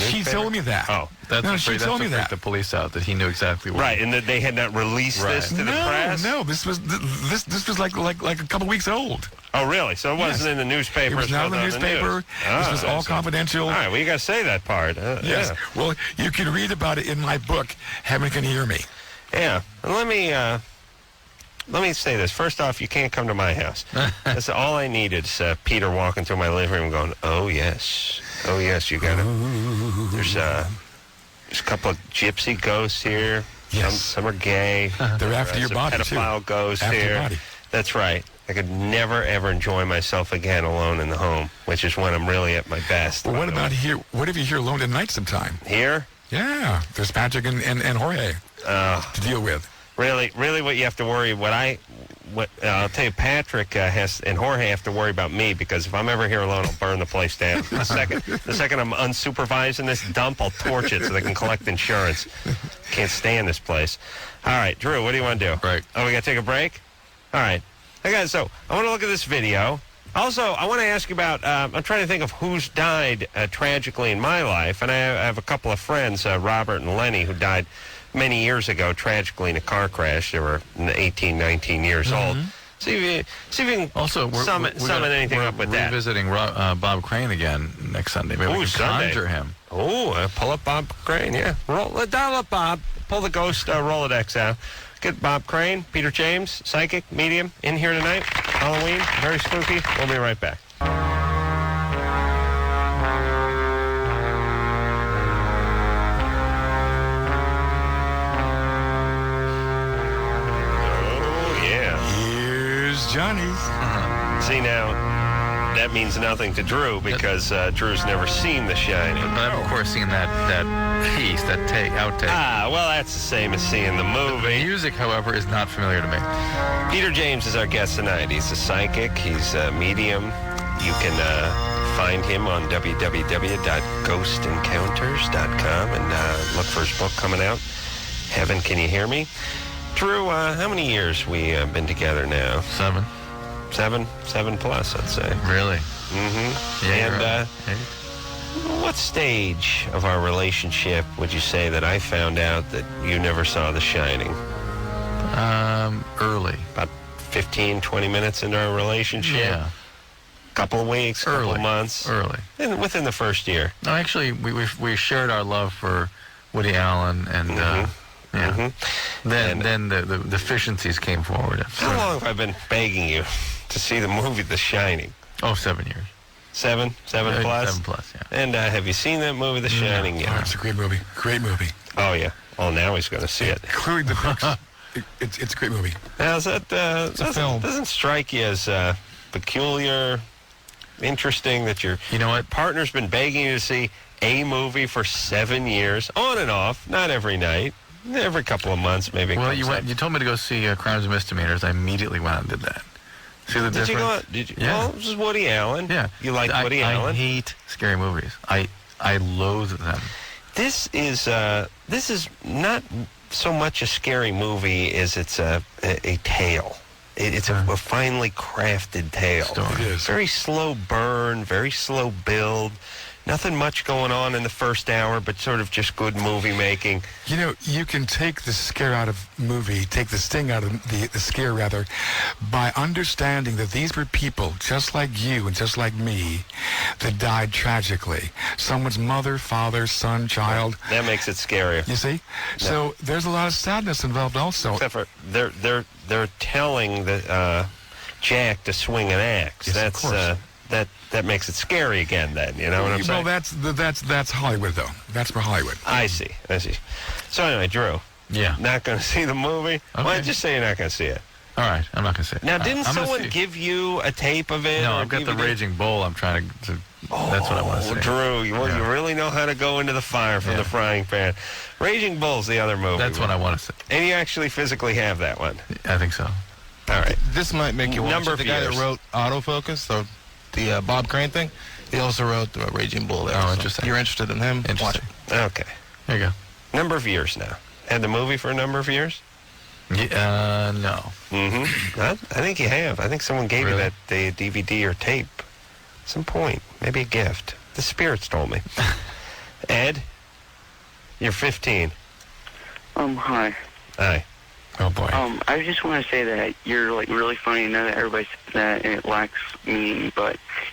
She told me that. Oh, she told me that. The police out that he knew exactly what. Right, and that they had not released this to the press. No, this was like a couple weeks old. Oh, really? So it wasn't in the newspaper. It was not in the newspaper. This was all confidential. All right, well, you got to say that part. Yes. Yeah. Well, you can read about it in my book, Heaven Can Hear Me. Yeah. And let me say this. First off, you can't come to my house. That's all I need is Peter walking through my living room going, "Oh, yes. Oh, yes, you got it." There's a couple of gypsy ghosts here. Yes. Some are gay. They're after your body, too. Pedophile ghosts after here. Your body. That's right. I could never, ever enjoy myself again alone in the home, which is when I'm really at my best. Well, what about here? What if you're here alone at night sometime? Here? Yeah. There's Patrick and Jorge to deal with. Really what you have to worry, what I'll tell you, Patrick and Jorge have to worry about me, because if I'm ever here alone, I'll burn the place down. The second I'm unsupervised in this dump, I'll torch it so they can collect insurance. Can't stand this place. All right, Drew, what do you want to do? Break. Oh, we got to take a break? All right. Okay, so I want to look at this video. Also, I want to ask you about, I'm trying to think of who's died tragically in my life, and I have a couple of friends, Robert and Lenny, who died many years ago tragically in a car crash. They were 18, 19 years old. See if you can also, summon anything up with that. We're revisiting Bob Crane again next Sunday. Maybe we can conjure him. Oh, pull up Bob Crane, yeah. Dial up Bob. Pull the ghost Rolodex out. Get Bob Crane, Peter James, psychic, medium, in here tonight. Halloween, very spooky. We'll be right back. Oh, yeah. Here's Johnny. See, now, that means nothing to Drew, because Drew's never seen The Shining. But I've, of course, seen that piece, that outtake. Ah, well, that's the same as seeing the movie. The music, however, is not familiar to me. Peter James is our guest tonight. He's a psychic. He's a medium. You can find him on www.ghostencounters.com and look for his book coming out, Heaven, Can You Hear Me? Drew, how many years we been together now? 7. 7 plus, I'd say. Really? Mm-hmm. Yeah, and what stage of our relationship would you say that I found out that you never saw The Shining? Early. About 15, 20 minutes into our relationship? Yeah. Couple of weeks, couple of months? Early. Within the first year? No, actually, we shared our love for Woody Allen, and then the deficiencies came forward. How long have I been begging you to see the movie The Shining? Oh, 7 years. 7 plus? 7 plus, yeah. And have you seen that movie, The Shining, yet? Oh, it's a great movie. Great movie. Oh, yeah. Oh, now he's going to see it. Including the books. It's a great movie. Now, doesn't strike you as peculiar, interesting that your partner's been begging you to see a movie for 7 years, on and off, not every night, every couple of months, maybe. Well, you told me to go see Crimes and Misdemeanors. I immediately went out and did that. See the difference? Did you go out? Did you? Yeah. Well, this is Woody Allen. Yeah. You like Woody Allen? I hate scary movies. I loathe them. This is not so much a scary movie as it's a tale. It's a finely crafted tale. It is. Very slow burn, very slow build. Nothing much going on in the first hour, but sort of just good movie making. You know, you can take the scare out of movie, take the sting out of the scare, rather, by understanding that these were people just like you and just like me that died tragically. Someone's mother, father, son, child. That makes it scarier. You see? No. So there's a lot of sadness involved also. Except for they're telling the Jack to swing an axe. Yes, that's of course. That makes it scary again, then. You know what I'm saying? Well, that's Hollywood, though. That's for Hollywood. I see. So anyway, Drew. Yeah. Not going to see the movie? Okay. Why don't you just say you're not going to see it? All right, I'm not going to say it. Now, didn't someone give you a tape of it? No, I've got the Raging Bull. I'm trying to that's what I want to say. Drew, you really know how to go into the fire from the frying pan. Raging Bull's the other movie. That's what I want to say. And you actually physically have that one? I think so. All right. This might make you watch it. The guy that wrote Autofocus, so the Bob Crane thing, he also wrote Raging Bull there. Oh, interesting. You're interested in him? Watch it. Okay. There you go. Number of years now. Had the movie for a number of years? Yeah, no. Mm-hmm. I think you have. I think someone gave you that DVD or tape. Some point. Maybe a gift. The spirits told me. Ed, you're 15. Hi. Hi. Oh, boy. I just want to say that you're, really funny. I know that everybody says that, and it lacks meaning,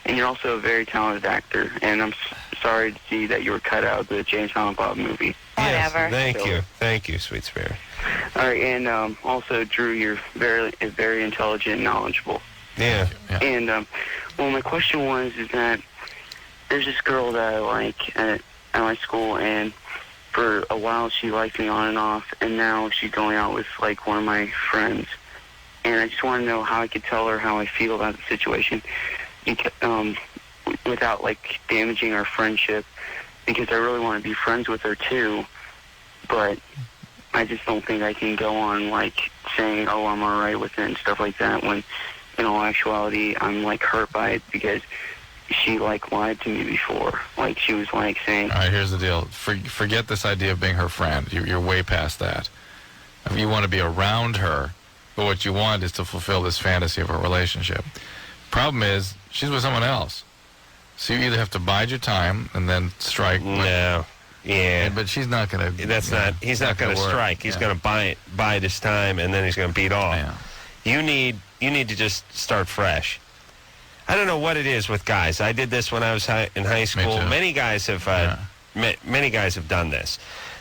and you're also a very talented actor, and I'm sorry to see that you were cut out of the James Silent Bob movie. Whatever. Yes, thank you. Thank you, sweet spirit. All right, and also, Drew, you're very intelligent and knowledgeable. Yeah. And, my question is that there's this girl that I like at my school, and for a while she liked me on and off, and now she's going out with, one of my friends. And I just want to know how I could tell her how I feel about the situation without, damaging our friendship, because I really want to be friends with her, too. But I just don't think I can go on, like, saying, oh, I'm all right with it and stuff like that, when in all actuality, I'm, like, hurt by it because she, like, lied to me before. Like, she was, like, saying... All right, here's the deal. Forget this idea of being her friend. You're way past that. I mean, you want to be around her, but what you want is to fulfill this fantasy of a relationship. Problem is, she's with someone else. So you either have to bide your time and then strike. No. Yeah. But she's not going to... He's not going to strike. He's going to bide his time, and then he's going to beat off. Yeah. You need to just start fresh. I don't know what it is with guys. I did this when I was in high school. Me too. Many guys have many guys have done this.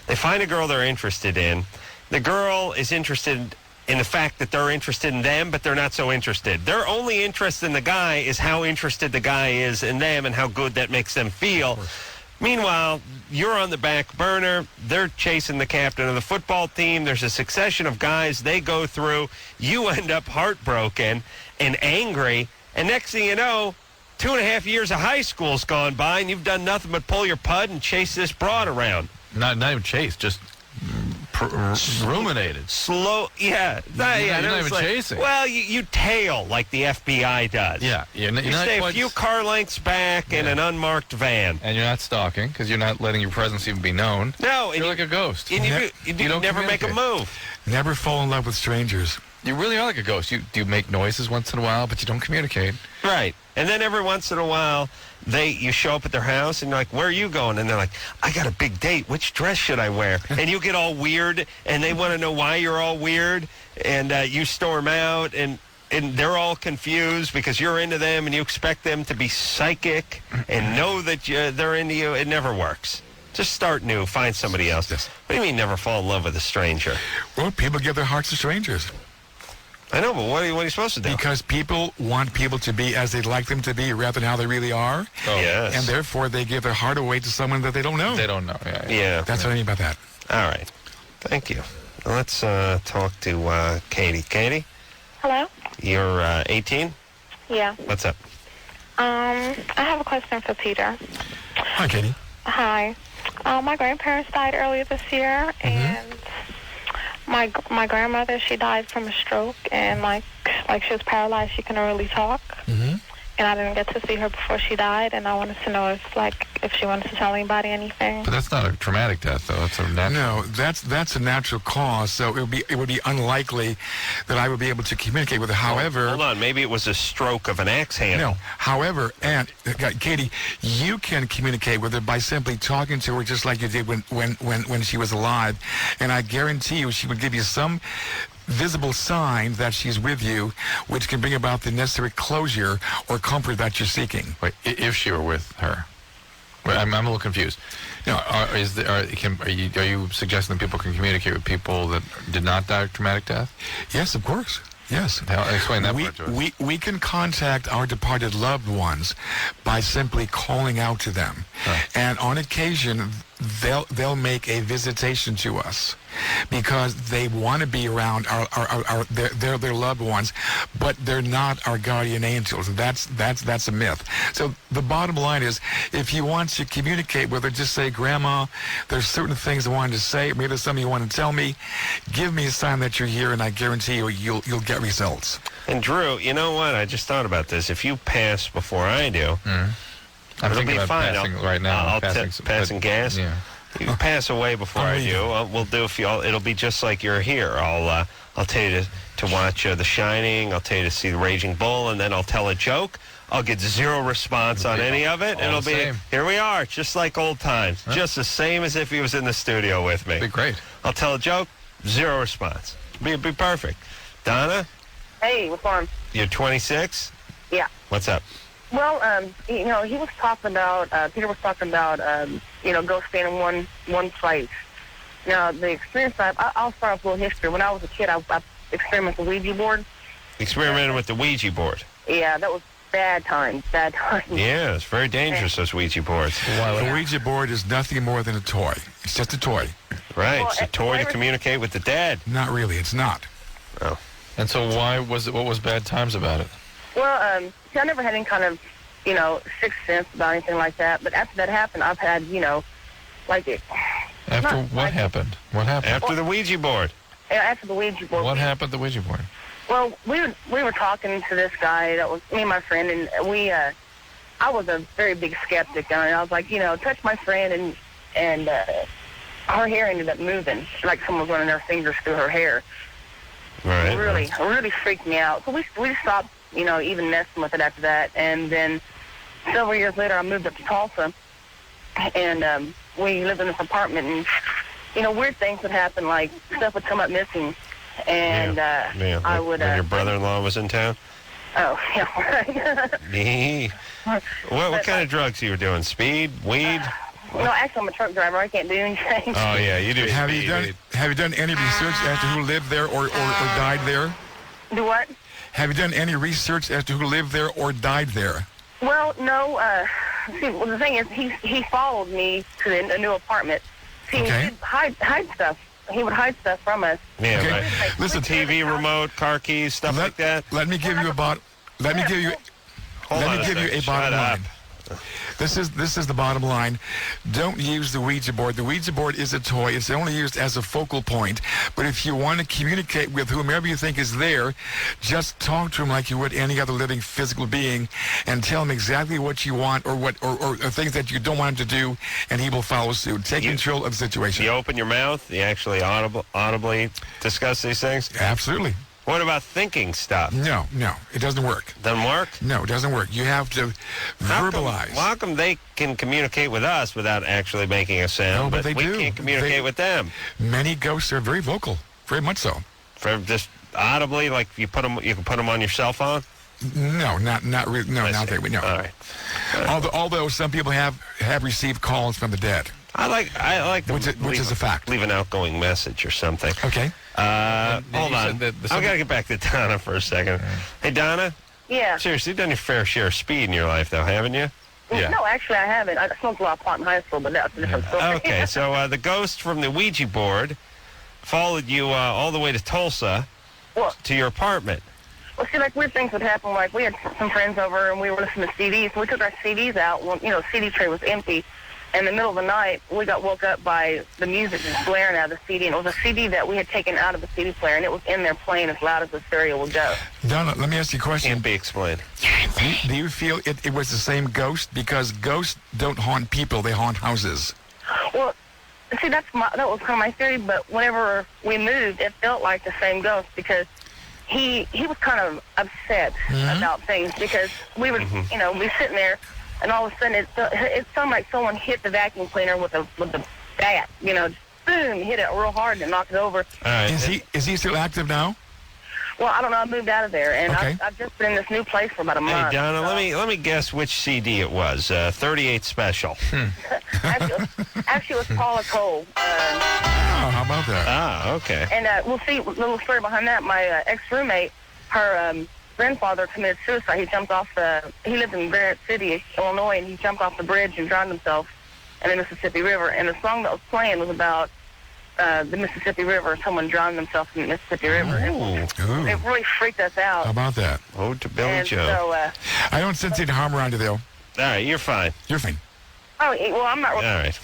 They find a girl they're interested in. The girl is interested in the fact that they're interested in them, but they're not so interested. Their only interest in the guy is how interested the guy is in them and how good that makes them feel. Meanwhile, you're on the back burner. They're chasing the captain of the football team. There's a succession of guys they go through. You end up heartbroken and angry. And next thing you know, 2.5 years of high school's gone by, and you've done nothing but pull your pud and chase this broad around. Not even chase, just ruminated. Slow, yeah. You're not even chasing. Well, you tail like the FBI does. Yeah. You're you stay a few car lengths back in an unmarked van. And you're not stalking, because you're not letting your presence even be known. No. You're like a ghost. And you don't never make a move. Never fall in love with strangers. You really are like a ghost. You make noises once in a while, but you don't communicate. Right. And then every once in a while, you show up at their house, and you're like, where are you going? And they're like, I got a big date. Which dress should I wear? And you get all weird, and they want to know why you're all weird, and you storm out, and they're all confused because you're into them, and you expect them to be psychic and know that they're into you. It never works. Just start new. Find somebody else. Yes. What do you mean never fall in love with a stranger? Well, people give their hearts to strangers. I know, but what are you supposed to do? Because people want people to be as they'd like them to be rather than how they really are. Oh. Yes. And therefore, they give their heart away to someone that they don't know. They don't know. Yeah. That's what I mean by that. All right. Thank you. Let's talk to Katie. Katie? Hello? You're 18? Yeah. What's up? I have a question for Peter. Hi, Katie. Hi. My grandparents died earlier this year, and my grandmother, she died from a stroke, and like she was paralyzed. She couldn't really talk. And I didn't get to see her before she died, and I wanted to know if she wanted to tell anybody anything. But that's not a traumatic death, though. It's a natural. No, that's a natural cause. So it would be unlikely that I would be able to communicate with her. However, hold on, maybe it was a stroke of an axe handle. No. However, and Katie, you can communicate with her by simply talking to her just like you did when she was alive, and I guarantee you she would give you some visible sign that she's with you, which can bring about the necessary closure or comfort that you're seeking. Wait, if she were with her. Wait, I'm a little confused. Now, are you suggesting that people can communicate with people that did not die of traumatic death? Yes, of course. Yes. Explain that part to us. We can contact our departed loved ones by simply calling out to them. And on occasion, they'll make a visitation to us because they want to be around their loved ones, but they're not our guardian angels. That's a myth. So the bottom line is, if you want to communicate with her, just say, Grandma, there's certain things I wanted to say. Maybe there's something you want to tell me. Give me a sign that you're here, and I guarantee you'll get results. And Drew, you know what? I just thought about this. If you pass before I do, it'll be fine. Passing right now. Passing gas. Yeah. You pass away before I do. We'll do a few. It'll be just like you're here. I'll tell you to watch The Shining. I'll tell you to see The Raging Bull, and then I'll tell a joke. I'll get zero response on any of it. It'll be same. Here we are, just like old times, just the same as if he was in the studio with me. Be great. I'll tell a joke, zero response. Be perfect. Donna? Hey, what's on? You're 26? Yeah. What's up? Well, he was talking about, Peter was talking about, go staying in one place. Now, the experience, I'll start off with a little history. When I was a kid, I experimented with the Ouija board. Experimented with the Ouija board? Yeah, that was bad times. Yeah, it's very dangerous, those Ouija boards. The Ouija board is nothing more than a toy. It's just a toy. Right, it's a toy to communicate with the dead. Not really, it's not. Oh. And so what was bad times about it? Well, I never had any kind of, sixth sense about anything like that. But after that happened, I've had, After what happened? What happened? After the Ouija board. Yeah, after the Ouija board. What happened at the Ouija board? Well, we were talking to this guy that was me and my friend, and I was a very big skeptic, and I was like, touch my friend, and her hair ended up moving, like someone was running their fingers through her hair. Right. It really freaked me out. So we stopped, even messing with it after that. And then several years later, I moved up to Tulsa, and we lived in this apartment, and weird things would happen, like stuff would come up missing, and I would. When your brother-in-law was in town. Oh, yeah, right. What kind of drugs you were doing? Speed, weed? No, actually, I'm a truck driver. I can't do anything. Oh yeah, you do. Have you done any research as to who lived there or died there? Do what? Have you done any research as to who lived there or died there? Well, no. The thing is, he followed me to a new apartment. See, Okay. he'd hide stuff. He would hide stuff from us. Yeah, Okay. right. Listen, TV remote, car keys, stuff like that. Let me give you a bottom line. This is the bottom line. Don't use the Ouija board. The Ouija board is a toy. It's only used as a focal point. But if you want to communicate with whomever you think is there, just talk to him like you would any other living physical being, and tell him exactly what you want or things that you don't want him to do, and he will follow suit. Take control of the situation. You open your mouth. You actually audibly discuss these things. Absolutely. What about thinking stuff? No, it doesn't work. Doesn't work? No, it doesn't work. You have to verbalize. How come they can communicate with us without actually making a sound, but they we do. can't communicate with them? Many ghosts are very vocal, very much so. For just audibly, like you can put them on your cell phone? No, not really. No, not that. No. All right. Although some people have received calls from the dead. I like them which is a fact. Leave an outgoing message or something. Okay. Hold on. I've got to get back to Donna for a second. Hey, Donna? Yeah. Seriously, you've done your fair share of speed in your life, though, haven't you? Yeah. No, actually, I haven't. I smoked a lot of pot in high school, but that's a different story. Okay, so the ghost from the Ouija board followed you all the way to Tulsa to your apartment. Well, see, like, weird things would happen. Like, we had some friends over, and we were listening to CDs. We took our CDs out. Well, CD tray was empty. In the middle of the night, we got woke up by the music just blaring out of the CD. And it was a CD that we had taken out of the CD player, and it was in there playing as loud as the stereo would go. Donna, let me ask you a question. Can't be explained. Do you feel it was the same ghost? Because ghosts don't haunt people, they haunt houses. Well, see, that was kind of my theory, but whenever we moved, it felt like the same ghost because he was kind of upset about things because we were, we were sitting there, and all of a sudden it sounded like someone hit the vacuum cleaner with a bat, just boom, hit it real hard and knocked it over. All right. Is he still active now? Well, I don't know. I moved out of there, and Okay. I've just been in this new place for about a month. Hey, Donna, so. let me guess which CD it was. 38 Special. Actually, it was Paula Cole. How about that? Ah, okay. And we'll see a little story behind that. My ex-roommate, her grandfather committed suicide. He jumped off he lived in Barrett City, Illinois, and he jumped off the bridge and drowned himself in the Mississippi River. And the song that was playing was about the Mississippi River. Someone drowned themselves in the Mississippi River. It really freaked us out. How about that? Oh, to Billy And Joe. so, I don't sense any harm around you, though. All right, you're fine. You're fine. oh, well, I'm not. All right.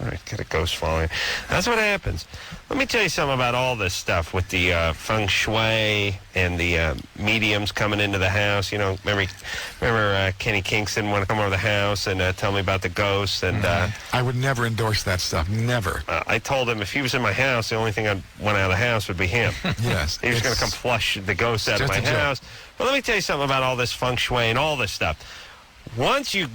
All right, got a ghost following. That's what happens. Let me tell you something about all this stuff with the feng shui and the mediums coming into the house. Remember Kenny Kingston want to come over the house and tell me about the ghosts. And I would never endorse that stuff. Never. I told him if he was in my house, the only thing I'd want out of the house would be him. Yes. He was going to come flush the ghosts out of just my a joke. house. But let me tell you something about all this feng shui and all this stuff. Once you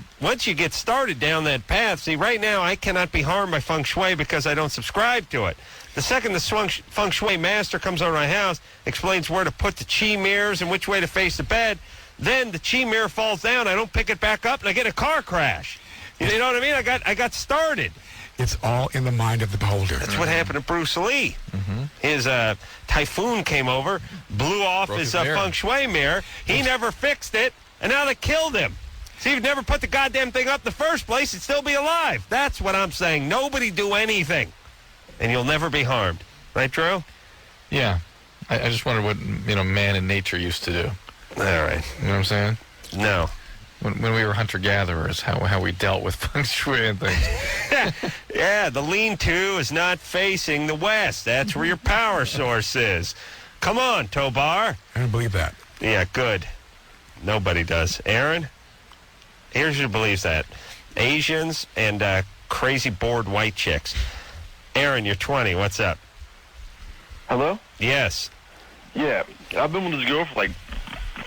get started down that path, see, right now I cannot be harmed by feng shui because I don't subscribe to it. The second the feng shui master comes over my house, explains where to put the chi mirrors and which way to face the bed, then the chi mirror falls down, I don't pick it back up, and I get a car crash. You know what I mean? I got started. It's all in the mind of the beholder. That's what happened to Bruce Lee. His typhoon came over, blew off his feng shui mirror. He never fixed it, and now they killed him. See, if you never put the goddamn thing up in the first place, it'd still be alive. That's what I'm saying. Nobody do anything, and you'll never be harmed. Right, Drew? Yeah. I just wonder what, man in nature used to do. All right. You know what I'm saying? No. when we were hunter-gatherers, how we dealt with feng shui and things. Yeah, the lean-to is not facing the west. That's where your power source is. Come on, Tobar. I don't believe that. Yeah, good. Nobody does. Aaron? Here's who believes that. Asians and crazy bored white chicks. Aaron, you're 20. What's up? Hello? Yes. Yeah, I've been with this girl for like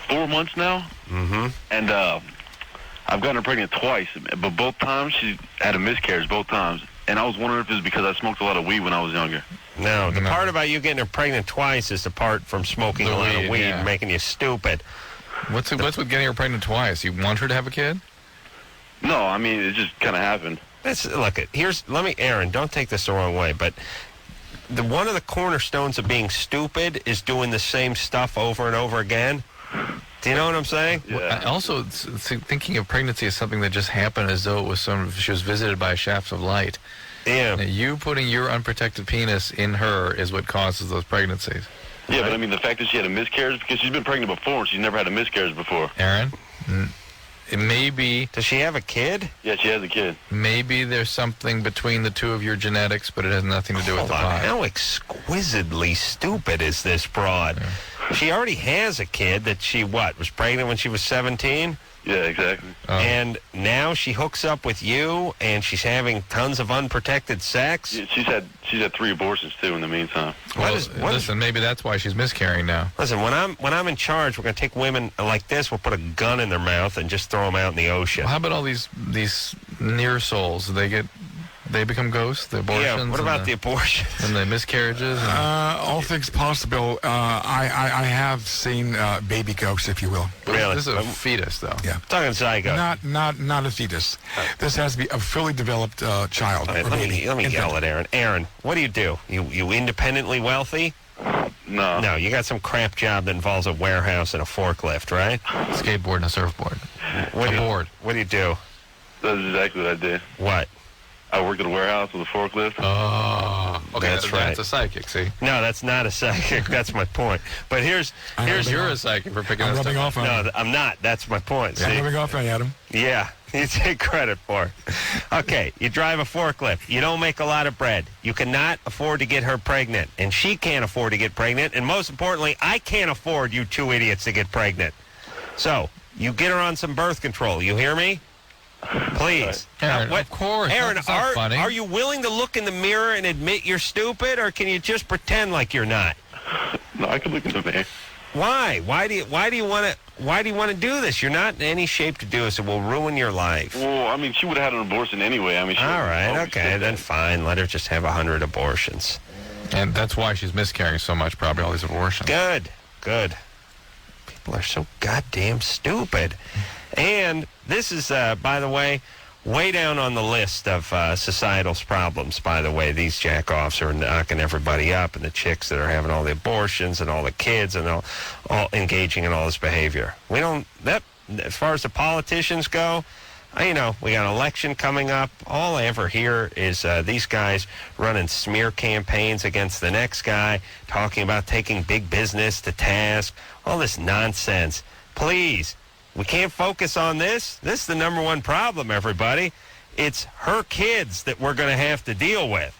4 months now. Mm-hmm. And I've gotten her pregnant twice, but both times she had a miscarriage, both times. And I was wondering if it was because I smoked a lot of weed when I was younger. No, the part about you getting her pregnant twice is the part from smoking a lot of weed and making you stupid. What's with getting her pregnant twice? You want her to have a kid? No, I mean, it just kind of happened. Aaron, don't take this the wrong way, but one of the cornerstones of being stupid is doing the same stuff over and over again. Do you know what I'm saying? Yeah. Also, thinking of pregnancy as something that just happened as though it was she was visited by a shaft of light. Yeah. Now, you putting your unprotected penis in her is what causes those pregnancies. Yeah, but I mean, the fact that she had a miscarriage, because she's been pregnant before and she's never had a miscarriage before. Aaron? It may be... Does she have a kid? Yeah, she has a kid. Maybe there's something between the two of your genetics, but it has nothing to do with the vibe. How exquisitely stupid is this broad? Yeah. She already has a kid that she, was pregnant when she was 17? Yeah, exactly. And now she hooks up with you, and she's having tons of unprotected sex? Yeah, she's had 3 abortions, too, in the meantime. Listen, maybe that's why she's miscarrying now. Listen, when I'm in charge, we're going to take women like this, we'll put a gun in their mouth and just throw them out in the ocean. Well, how about all these near souls? They become ghosts, the abortions? Yeah, what about the abortions? And the miscarriages? All things possible. I have seen baby ghosts, if you will. Really? This is a fetus, though. Yeah. Talking zygote. Not a fetus. This has to be a fully developed child. Right, let me yell at Aaron. Aaron, what do? You independently wealthy? No. No, you got some crap job that involves a warehouse and a forklift, right? Skateboard and a surfboard. What do you do? That's exactly what I did. What? I worked at a warehouse with a forklift. Oh, okay, that's right. That's a psychic, see? No, that's not a psychic. That's my point. But here's you're a psychic for picking I'm up rubbing off on No, you. I'm not. That's my point. I'm See? rubbing off on you, Adam. Yeah, you take credit for it. Okay, you drive a forklift. You don't make a lot of bread. You cannot afford to get her pregnant, and she can't afford to get pregnant, and most importantly, I can't afford you two idiots to get pregnant. So, you get her on some birth control. You hear me? Please. Aaron, of course. Aaron, That's not funny. are you willing to look in the mirror and admit you're stupid, or can you just pretend like you're not? No, I can look in the mirror. Why? Why do you want to do this? You're not in any shape to do this. It will ruin your life. Well, I mean, she would have had an abortion anyway. I mean, all right, okay, then fine. Let her just have 100 abortions. And that's why she's miscarrying so much, probably, all these abortions. Good. People are so goddamn stupid. And this is, by the way, way down on the list of societal problems, by the way. These jack-offs are knocking everybody up, and the chicks that are having all the abortions and all the kids and all engaging in all this behavior. As far as the politicians go, we got an election coming up. All I ever hear is these guys running smear campaigns against the next guy, talking about taking big business to task, all this nonsense. Please. We can't focus on this. This is the number one problem, everybody. It's her kids that we're going to have to deal with.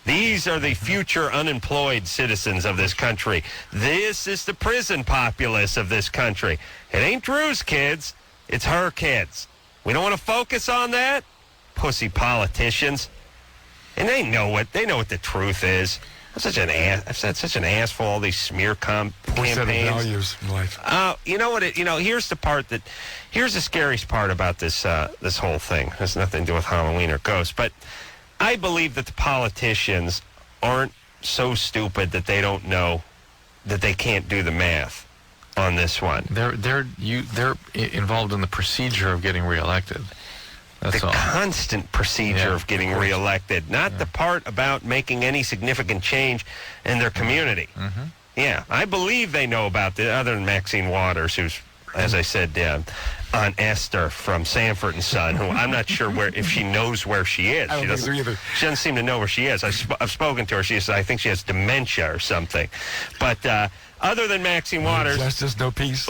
These are the future unemployed citizens of this country. This is the prison populace of this country. It ain't Drew's kids. It's her kids. We don't want to focus on that? Pussy politicians. And they know what the truth is. I've said such an ass for all these smear campaigns. Set of values in life. You know what? Here's the scariest part about this whole thing. It has nothing to do with Halloween or ghosts, but I believe that the politicians aren't so stupid that they don't know that they can't do the math on this one. They're involved in the procedure of getting reelected. That's the all. Constant procedure of getting reelected, not the part about making any significant change in their community. Mm-hmm. Yeah, I believe they know about it, other than Maxine Waters, who's as I said, Aunt Esther from Sanford and Son, who I'm not sure if she knows where she is. I don't think so either. She doesn't seem to know where she is. I've spoken to her. She says, I think she has dementia or something. But other than Maxine Waters. Justice, no peace.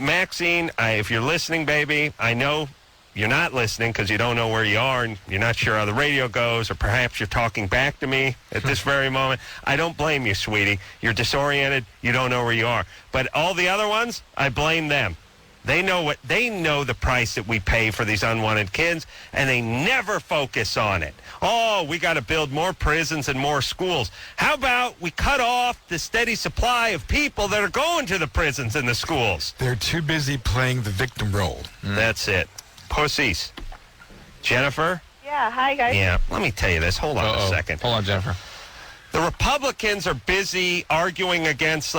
Maxine, if you're listening, baby, I know you're not listening because you don't know where you are and you're not sure how the radio goes, or perhaps you're talking back to me at this very moment. I don't blame you, sweetie. You're disoriented. You don't know where you are. But all the other ones, I blame them. They know the price that we pay for these unwanted kids, and they never focus on it. Oh, we got to build more prisons and more schools. How about we cut off the steady supply of people that are going to the prisons and the schools? They're too busy playing the victim role. That's it. Pussies. Jennifer? Yeah, hi, guys. Yeah, let me tell you this. Hold on a second. Hold on, Jennifer. The Republicans are busy arguing against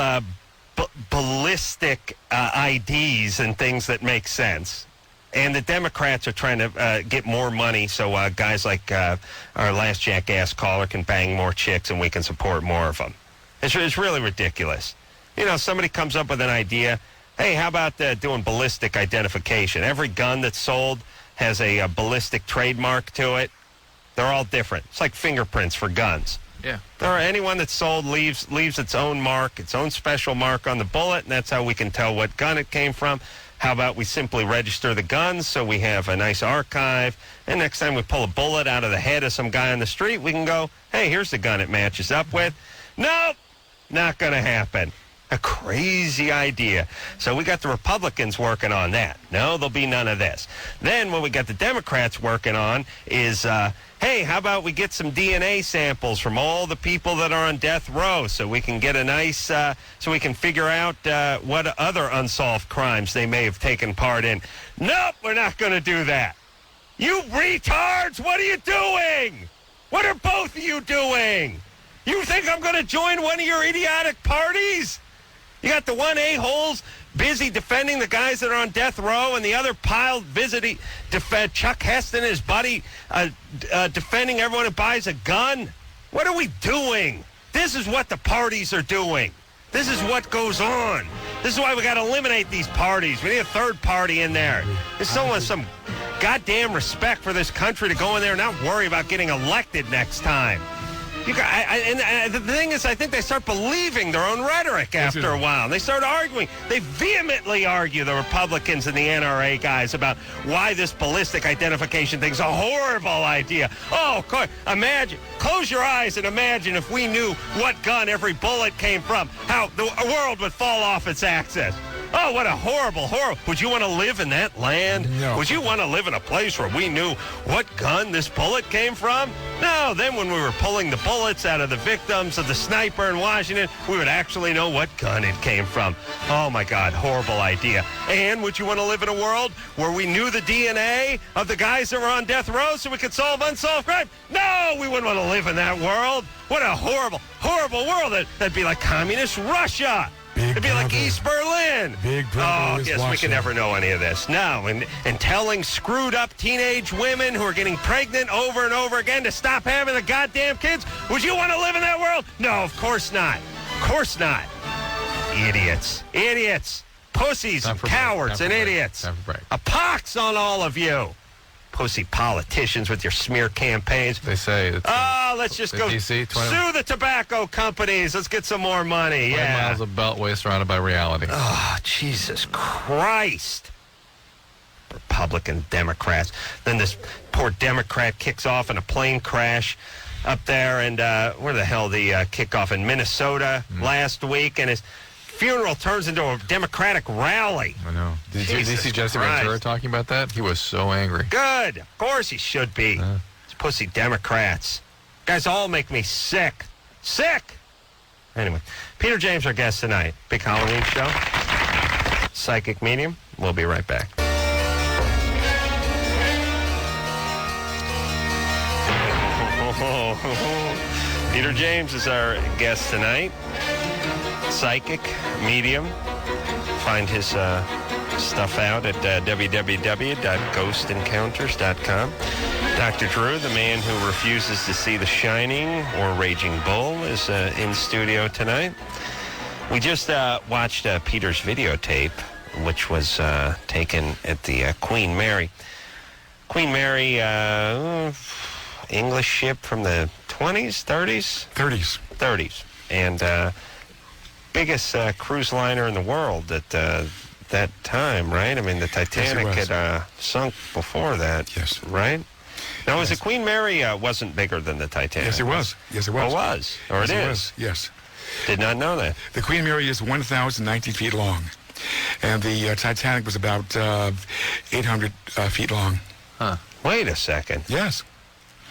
ballistic IDs and things that make sense. And the Democrats are trying to get more money so guys like our last jackass caller can bang more chicks and we can support more of them. It's really ridiculous. You know, somebody comes up with an idea. Hey, how about doing ballistic identification? Every gun that's sold has a ballistic trademark to it. They're all different. It's like fingerprints for guns. Yeah. Anyone that's sold leaves its own mark, its own special mark on the bullet, and that's how we can tell what gun it came from. How about we simply register the guns so we have a nice archive, and next time we pull a bullet out of the head of some guy on the street, we can go, hey, here's the gun it matches up with. Nope, not going to happen. A crazy idea. So we got the Republicans working on that. No, there'll be none of this. Then what we got the Democrats working on is, hey, how about we get some DNA samples from all the people that are on death row so we can get a nice, so we can figure out what other unsolved crimes they may have taken part in. Nope, we're not going to do that. You retards, what are you doing? What are both of you doing? You think I'm going to join one of your idiotic parties? You got the one a-holes busy defending the guys that are on death row, and the other pile defend Chuck Heston and his buddy defending everyone who buys a gun. What are we doing? This is what the parties are doing. This is what goes on. This is why we got to eliminate these parties. We need a third party in there. There's some goddamn respect for this country to go in there and not worry about getting elected next time. And the thing is, I think they start believing their own rhetoric after a while. They start arguing. They vehemently argue, the Republicans and the NRA guys, about why this ballistic identification thing's a horrible idea. Oh, of course. Imagine. Close your eyes and imagine if we knew what gun every bullet came from, how the world would fall off its axis. Oh, what a horrible. Would you want to live in that land? No. Would you want to live in a place where we knew what gun this bullet came from? No, then when we were pulling the bullets out of the victims of the sniper in Washington, we would actually know what gun it came from. Oh, my God, horrible idea. And would you want to live in a world where we knew the DNA of the guys that were on death row so we could solve unsolved crime? No, we wouldn't want to live in that world. What a horrible, horrible world. That'd be like communist Russia. It'd be like East Berlin. Big brother is yes, we watching. can never know any of this. No, and telling screwed up teenage women who are getting pregnant over and over again to stop having the goddamn kids. Would you want to live in that world? No, of course not. Of course not. Idiots. Idiots. Pussies and cowards and idiots. A pox on all of you. Pussy politicians with your smear campaigns. They say it's, let's just go DC, sue the tobacco companies. Let's get some more money. 20 Yeah. miles of beltway surrounded by reality. Oh, Jesus Christ. Republican Democrats. Then this poor Democrat kicks off in a plane crash up there, and where the hell the kickoff in Minnesota last week, and his funeral turns into a Democratic rally. I know. Did you see Jesse Christ. Ventura talking about that? He was so angry. Good. Of course he should be. It's pussy Democrats. Guys all make me sick. Sick! Anyway, Peter James, our guest tonight. Big Halloween show. Psychic medium. We'll be right back. Peter James is our guest tonight. Psychic medium. Find his stuff out at www.ghostencounters.com. Dr. Drew, the man who refuses to see The Shining or Raging Bull, is in studio tonight. We just watched Peter's videotape which was taken at the Queen Mary. Queen Mary, English ship from the 20s, 30s? 30s. 30s. And biggest cruise liner in the world at that time, right? I mean, the Titanic had sunk before that. Yes. Right? Now, was the Queen Mary wasn't bigger than the Titanic? Yes, it was. Yes, it was. Oh, it was? Or yes, it is? Was. Yes. Did not know that. The Queen Mary is 1,019 feet long, and the Titanic was about 800 feet long. Huh. Wait a second. Yes.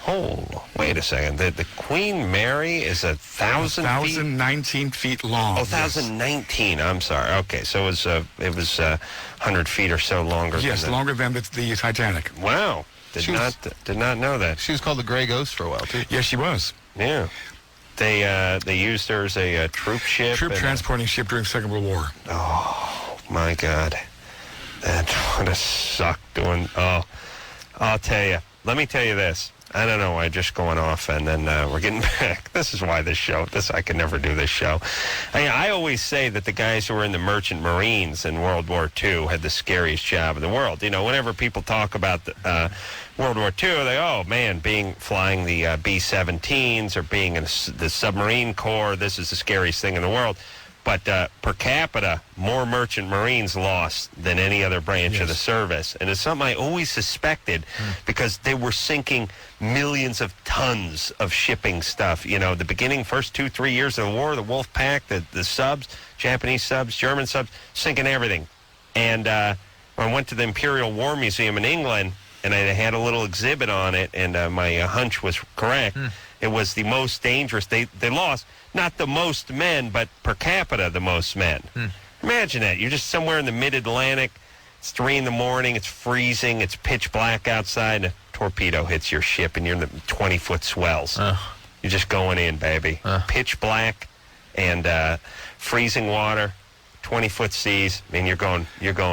Oh, wait a second. The Queen Mary is 1,000 feet? 1,019 feet long. Oh, 1,019. Yes. I'm sorry. Okay, so it was 100 feet or so longer. Yes, longer than the Titanic. Wow. Did not know that. She was called the Grey Ghost for a while, too. Yes, she was. Yeah. They used her as a troop ship. Troop transporting ship during the Second World War. Oh, my God. That would have sucked doing... Oh, I'll tell you. Let me tell you this. I don't know. I'm just going off, and then we're getting back. This is why I could never do this show. I always say that the guys who were in the Merchant Marines in World War II had the scariest job in the world. You know, whenever people talk about World War II, they flying the B-17s or being in the submarine corps, this is the scariest thing in the world. But per capita, more Merchant Marines lost than any other branch of the service. And it's something I always suspected because they were sinking millions of tons of shipping stuff. You know, the beginning, first 2-3 years of the war, the Wolf Pack, the subs, Japanese subs, German subs, sinking everything. And when I went to the Imperial War Museum in England, and I had a little exhibit on it, and my hunch was correct. It was the most dangerous. They lost not the most men, but per capita the most men. Imagine that. You're just somewhere in the mid-Atlantic. It's 3 in the morning. It's freezing. It's pitch black outside. And a torpedo hits your ship, and you're in the 20-foot swells. You're just going in, baby. Pitch black and freezing water, 20-foot seas. I mean, you're going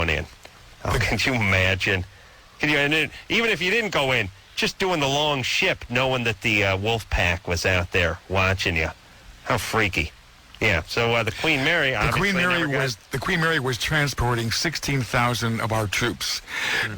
in. Oh, can you imagine? And even if you didn't go in, just doing the long ship, knowing that the Wolf Pack was out there watching you. How freaky. Yeah, so the Queen Mary... The Queen Mary was transporting 16,000 of our troops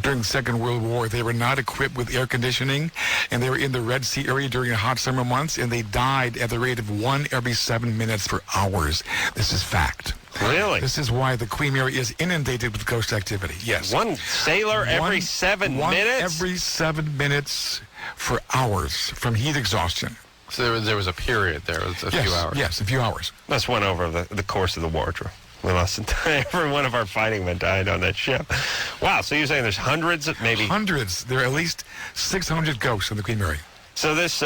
during the Second World War. They were not equipped with air conditioning, and they were in the Red Sea area during the hot summer months, and they died at the rate of 1 every 7 minutes for hours. This is fact. Really? This is why the Queen Mary is inundated with ghost activity. Yes. One sailor every 7 minutes? Every 7 minutes for hours from heat exhaustion. So there was a period there. It was a few hours. Yes, a few hours. That's one over the course of the war, Drew. We lost every one of our fighting men died on that ship. Wow, so you're saying there's hundreds, maybe? Hundreds. There are at least 600 ghosts on the Queen Mary. So this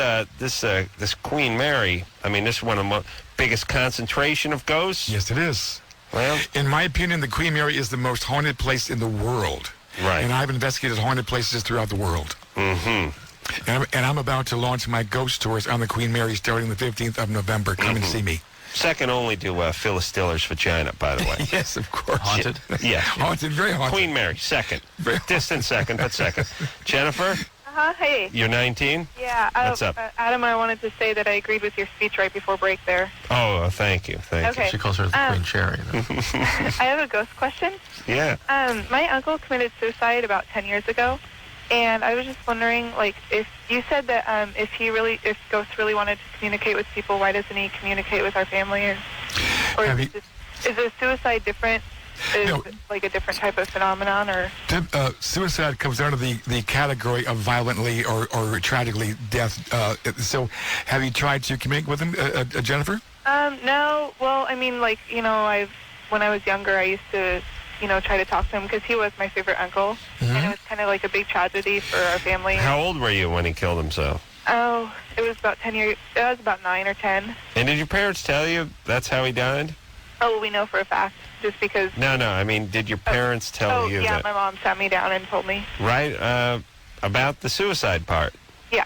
Queen Mary, I mean, this is one of the biggest concentration of ghosts? Yes, it is. Well, in my opinion, the Queen Mary is the most haunted place in the world. Right. And I've investigated haunted places throughout the world. Mm-hmm. And I'm about to launch my ghost tours on the Queen Mary starting the 15th of November. Come and see me. Second only to Phyllis Diller's vagina, by the way. Yes, of course. Haunted? Yeah. Haunted, very haunted. Queen Mary, second. Distant second, but second. Jennifer? Hey. You're 19? Yeah. What's up? Adam, I wanted to say that I agreed with your speech right before break there. Oh, thank you. Thank you. She calls her the Queen Cherry. I have a ghost question. Yeah. My uncle committed suicide about 10 years ago, and I was just wondering, like, if you said that if ghosts really wanted to communicate with people, why doesn't he communicate with our family? Or is the suicide different? Is it like a different type of phenomenon, or? Suicide comes under the category of violently or tragically death. So, have you tried to communicate with him, Jennifer? No. Well, I mean, like, when I was younger, I used to, try to talk to him because he was my favorite uncle, and it was kind of like a big tragedy for our family. How old were you when he killed himself? Oh, it was about 10 years. It was about 9 or 10. And did your parents tell you that's how he died? Oh, we know for a fact, just because... No, I mean, did your parents tell you yeah, that? my mom sat me down and told me. Right, about the suicide part? Yeah.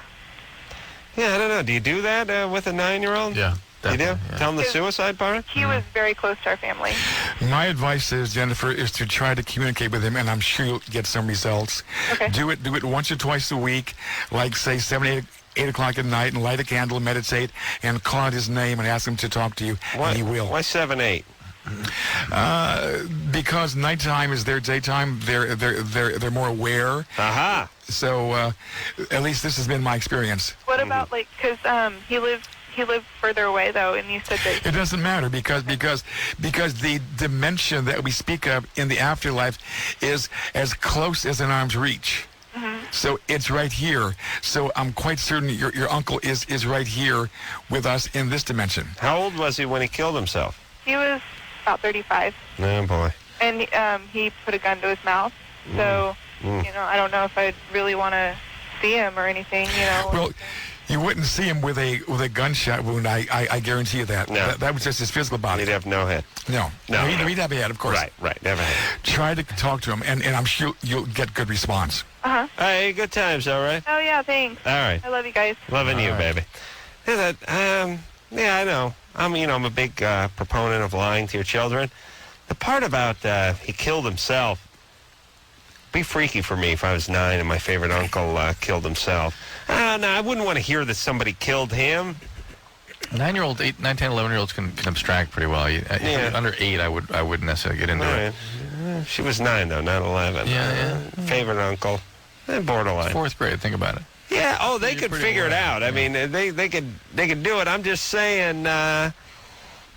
Yeah, I don't know. Do you do that with a 9-year-old? Yeah, definitely. You do? Yeah. Tell them the suicide part? He was very close to our family. My advice is, Jennifer, is to try to communicate with him, and I'm sure you'll get some results. Okay. Do it once or twice a week, like, say, 8 o'clock at night, and light a candle, meditate, and call out his name and ask him to talk to you, and he will. Why 7, 8? Because nighttime is their daytime. They're more aware. Aha. So at least this has been my experience. What about because he lived further away though, and you said that it doesn't matter because the dimension that we speak of in the afterlife is as close as an arm's reach. So it's right here. So I'm quite certain your uncle is right here with us in this dimension. How old was he when he killed himself? he was about 35. Oh boy. And he put a gun to his mouth. So I don't know if I'd really want to see him or anything. Well, you wouldn't see him with a gunshot wound. I guarantee you that. No. That was just his physical body. He'd have no head. No. He'd have a head, of course. Right. Never had. Try to talk to him, and I'm sure you'll get good response. Hey, good times, all right? Oh, yeah, thanks. All right. I love you guys. Loving you, baby. Yeah, I know. I'm a big proponent of lying to your children. The part about he killed himself, be freaky for me if I was 9 and my favorite uncle killed himself. No, I wouldn't want to hear that somebody killed him. 9-year-olds, 8, 9, 10, 11-year-olds can abstract pretty well. Under 8, I wouldn't necessarily get into it. She was 9 though, not 11. Yeah. Favorite uncle, borderline. It's 4th grade. Think about it. Yeah. Oh, they could figure it out. I mean, they could do it. I'm just saying. I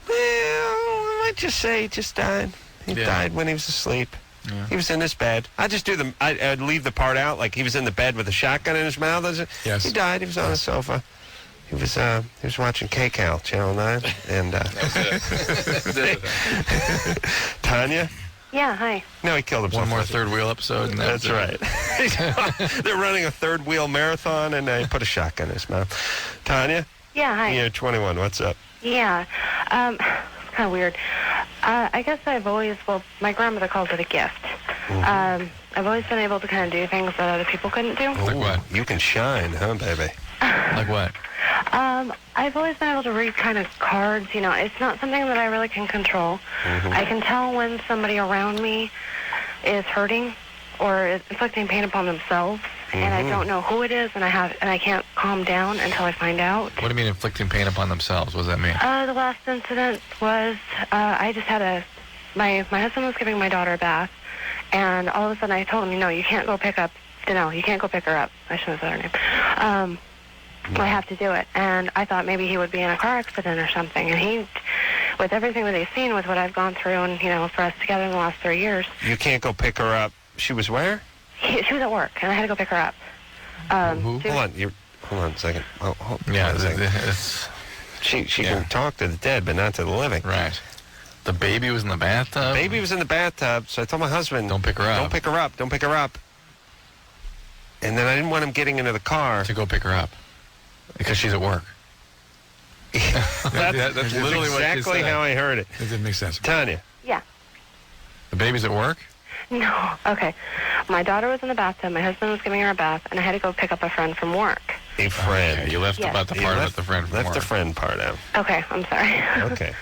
might just say he just died. He died when he was asleep. Yeah. He was in his bed. I'd leave the part out, like he was in the bed with a shotgun in his mouth. Yes. He died. He was on the sofa. He was watching K-Cal, Channel 9, and Tanya. Yeah, hi. No, he killed himself. One more third wheel episode. And that's right. They're running a third wheel marathon, and he put a shotgun in his mouth. Tanya. Yeah, hi. You're 21. What's up? Yeah, it's kind of weird. I guess my grandmother called it a gift. I've always been able to kind of do things that other people couldn't do. Like what? You can shine, huh, baby? Like what? I've always been able to read kind of cards. It's not something that I really can control. I can tell when somebody around me is hurting or is inflicting pain upon themselves, and I don't know who it is, and I can't calm down until I find out. What do you mean inflicting pain upon themselves? What does that mean? The last incident was I just had my husband was giving my daughter a bath, and all of a sudden I told him, you can't go pick up. You can't go pick her up. I shouldn't have said her name. I have to do it. And I thought maybe he would be in a car accident or something. And he, with everything that he's seen, with what I've gone through, and, for us together in the last 3 years. You can't go pick her up. She was where? She was at work, and I had to go pick her up. Hold on a second. She can talk to the dead, but not to the living. Right. The baby was in the bathtub? Baby was in the bathtub, so I told my husband, Don't pick her up. Don't pick her up. Don't pick her up. And then I didn't want him getting into the car. To go pick her up. Because she's at work. That's literally exactly how I heard it. It didn't make sense. Tanya. Yeah. The baby's at work? No. Okay. My daughter was in the bathtub. My husband was giving her a bath, and I had to go pick up a friend from work. A friend. Okay, you left about the part about the friend from work. Left the friend part out. Okay. I'm sorry. Okay.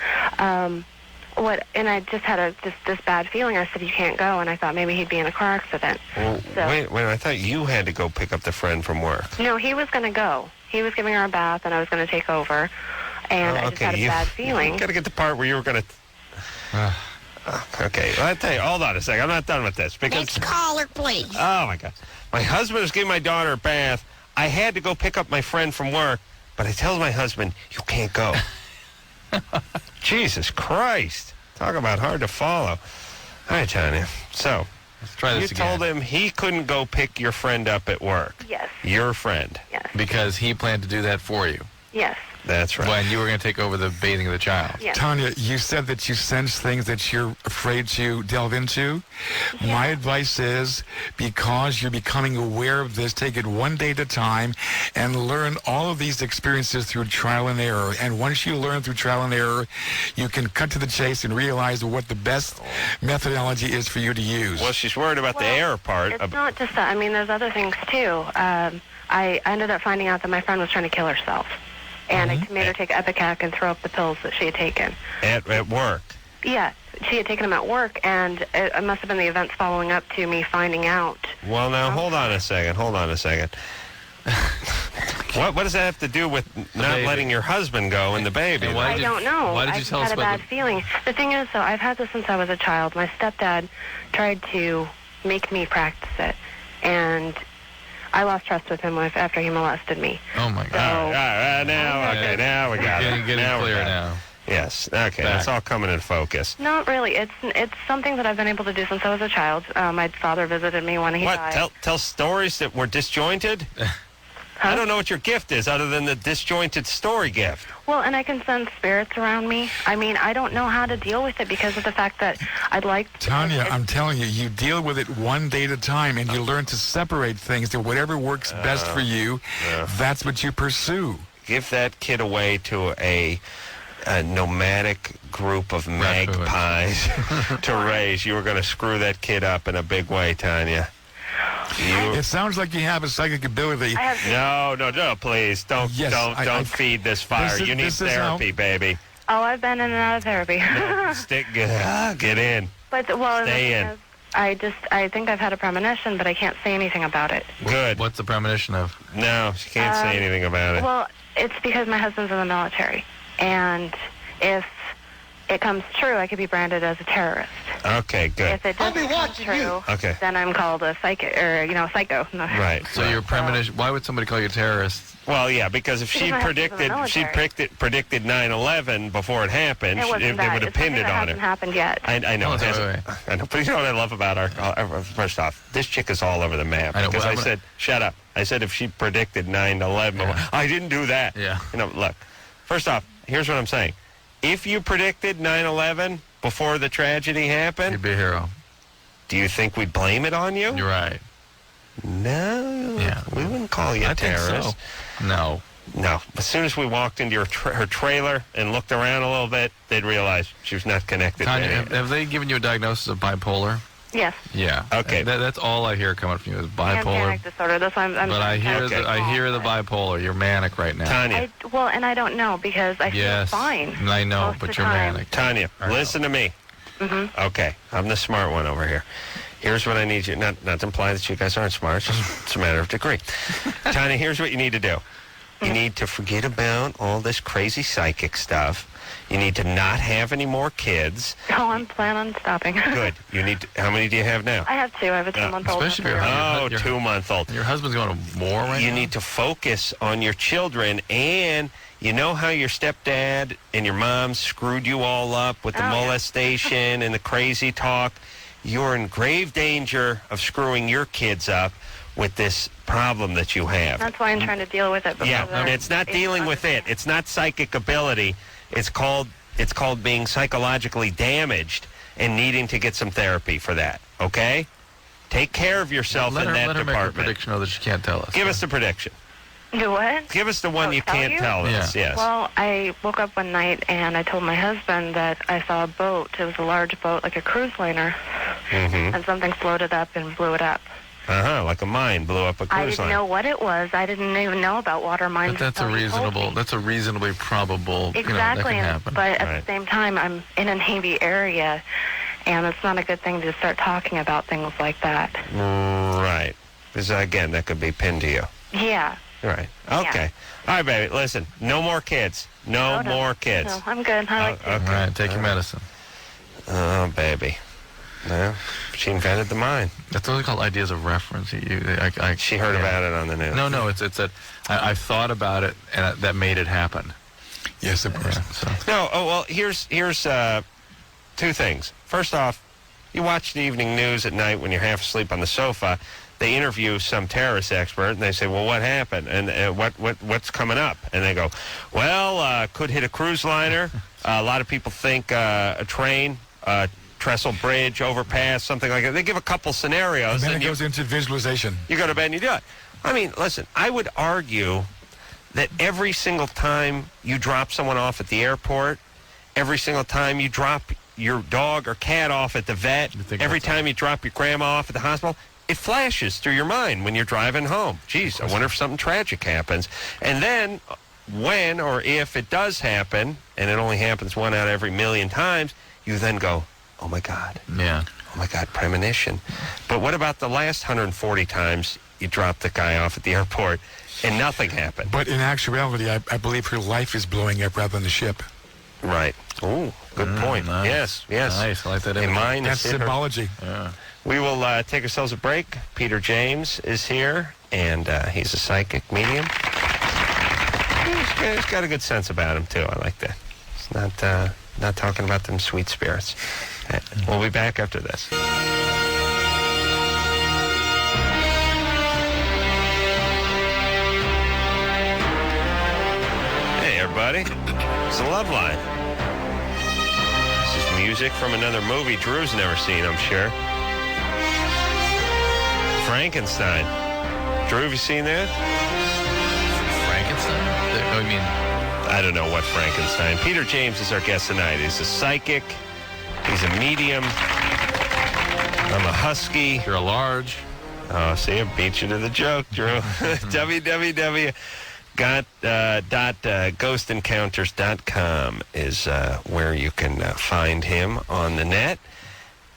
And I just had this bad feeling. I said, you can't go, and I thought maybe he'd be in a car accident. Well, wait, I thought you had to go pick up the friend from work. No, he was going to go. He was giving her a bath, and I was going to take over, and I just had a bad feeling. You got to get the part where you were going to... Okay, well, I'll tell you, hold on a second. I'm not done with this. Because, next caller, please. Oh, my God. My husband was giving my daughter a bath. I had to go pick up my friend from work, but I tell my husband, you can't go. Jesus Christ. Talk about hard to follow. All right, Tanya. So, let's try this again. You told him he couldn't go pick your friend up at work. Yes. Your friend. Yes. Because he planned to do that for you. Yes. That's right. When you were going to take over the bathing of the child. Yes. Tanya, you said that you sense things that you're afraid to delve into. Yeah. My advice is, because you're becoming aware of this, take it one day at a time and learn all of these experiences through trial and error. And once you learn through trial and error, you can cut to the chase and realize what the best methodology is for you to use. Well, she's worried about the error part. It's not just that. I mean, there's other things, too. I ended up finding out that my friend was trying to kill herself. And I made her take Epicac and throw up the pills that she had taken. At work? Yeah. She had taken them at work, and it must have been the events following up to me finding out. Well, now, hold on a second. What does that have to do with not letting your husband go and the baby? And I don't know. Why did you tell us about I had a bad feeling. The thing is, though, I've had this since I was a child. My stepdad tried to make me practice it, and I lost trust with him after he molested me. Oh, my God. Now we got it. Getting clear now. Yes. Okay. That's all coming in focus. Not really. It's something that I've been able to do since I was a child. My father visited me when he died. Tell stories that were disjointed? I don't know what your gift is other than the disjointed story gift. Well, and I can sense spirits around me. I mean, I don't know how to deal with it because of the fact that I'd like to... Tanya, I'm telling you, you deal with it one day at a time, and you learn to separate things, that whatever works best for you, that's what you pursue. Give that kid away to a nomadic group of magpies to raise. You were going to screw that kid up in a big way, Tanya. It sounds like you have a psychic ability. No, please. Don't feed this fire. You need therapy, baby. Oh, I've been in and out of therapy. Get in. Stay in. I think I've had a premonition, but I can't say anything about it. Good. What's the premonition of? No, she can't say anything about it. Well, it's because my husband's in the military, and if it comes true, I could be branded as a terrorist. Okay, good. If it doesn't come true, then I'm called a psychic, or psycho. Right. So your premonition. Why would somebody call you a terrorist? Well, yeah, because if she predicted 9/11 before it happened, they would have pinned it on her. It hasn't happened yet. I know. I know. But you know what I love about our first off, this chick is all over the map. Because I said, shut up. I said if she predicted 9/11, I didn't do that. Yeah. Look. First off, here's what I'm saying. If you predicted 9/11 before the tragedy happened, you'd be a hero. Do you think we'd blame it on you? You're right. No. Yeah. We wouldn't call you a terrorist. So. No. As soon as we walked into her trailer and looked around a little bit, they'd realize she was not connected. Tanya, have they given you a diagnosis of bipolar? Yes. Yeah. Okay. That's all I hear coming from you is bipolar. And panic disorder. That's why I'm but I hear the bipolar. You're manic right now. Tanya. And I don't know because I feel fine. I know, but you're manic. Tanya, listen to me. Mm-hmm. Okay. I'm the smart one over here. Here's what I need you, not to imply that you guys aren't smart, it's a matter of degree. Tanya, here's what you need to do. You need to forget about all this crazy psychic stuff. You need to not have any more kids. Oh, I'm planning on stopping. Good. You need how many do you have now? I have 2. I have a 2-month-old. Especially if your 2-month-old. Your husband's going to war right now? You need to focus on your children, and you know how your stepdad and your mom screwed you all up with the molestation and the crazy talk? You're in grave danger of screwing your kids up with this problem that you have. That's why I'm trying to deal with it. And it's not dealing with it. It's not psychic ability. It's called being psychologically damaged and needing to get some therapy for that. Okay? Take care of yourself in that department. Let her make a prediction that she can't tell us. Give us the prediction. Do what? Give us the one you can't tell us. Yes. Well, I woke up one night and I told my husband that I saw a boat. It was a large boat, like a cruise liner, and something floated up and blew it up. Like a mine blew up a cruise line. I didn't know what it was. I didn't even know about water mines. But that's a reasonably probable. Exactly, that can happen. But at the same time, I'm in a Navy area, and it's not a good thing to start talking about things like that. Right. Because again, that could be pinned to you. Yeah. Right. Okay. All right, baby. Listen, no more kids. No more kids. No, I'm good. I like All right, take your medicine. Oh, baby. Well, she invented the mine. That's what they call ideas of reference. She heard about it on the news. No, it's that I thought about it, and that made it happen. Yes, of course. No, here's 2 things. First off, you watch the evening news at night when you're half asleep on the sofa. They interview some terrorist expert, and they say, well, what happened? And what's coming up? And they go, well, could hit a cruise liner. A lot of people think a train, trestle bridge, overpass, something like that. They give a couple scenarios. And then it goes into visualization. You go to bed and you do it. I mean, listen, I would argue that every single time you drop someone off at the airport, every single time you drop your dog or cat off at the vet, every time you drop your grandma off at the hospital, it flashes through your mind when you're driving home. Geez, I wonder if something tragic happens. And then when or if it does happen, and it only happens 1 out of every million times, you then go, oh, my God. Yeah. oh my God, premonition. But what about the last 140 times you dropped the guy off at the airport and nothing happened? But in actuality, I believe her life is blowing up rather than the ship. Right. Ooh, good point. Nice. Yes. Nice. I like that. And mine That's is symbology. Yeah. We will take ourselves a break. Peter James is here, and he's a psychic medium. He's got a good sense about him, too. I like that. It's not talking about them sweet spirits. We'll be back after this. Hey, everybody. It's the Loveline. This is music from another movie Drew's never seen, I'm sure. Frankenstein. Drew, have you seen that? Frankenstein? I mean, I don't know what Frankenstein. Peter James is our guest tonight. He's a psychic. He's a medium. I'm a husky. You're a large. Oh, see, I beat you to the joke, Drew. www.ghostencounters.com is where you can find him on the net.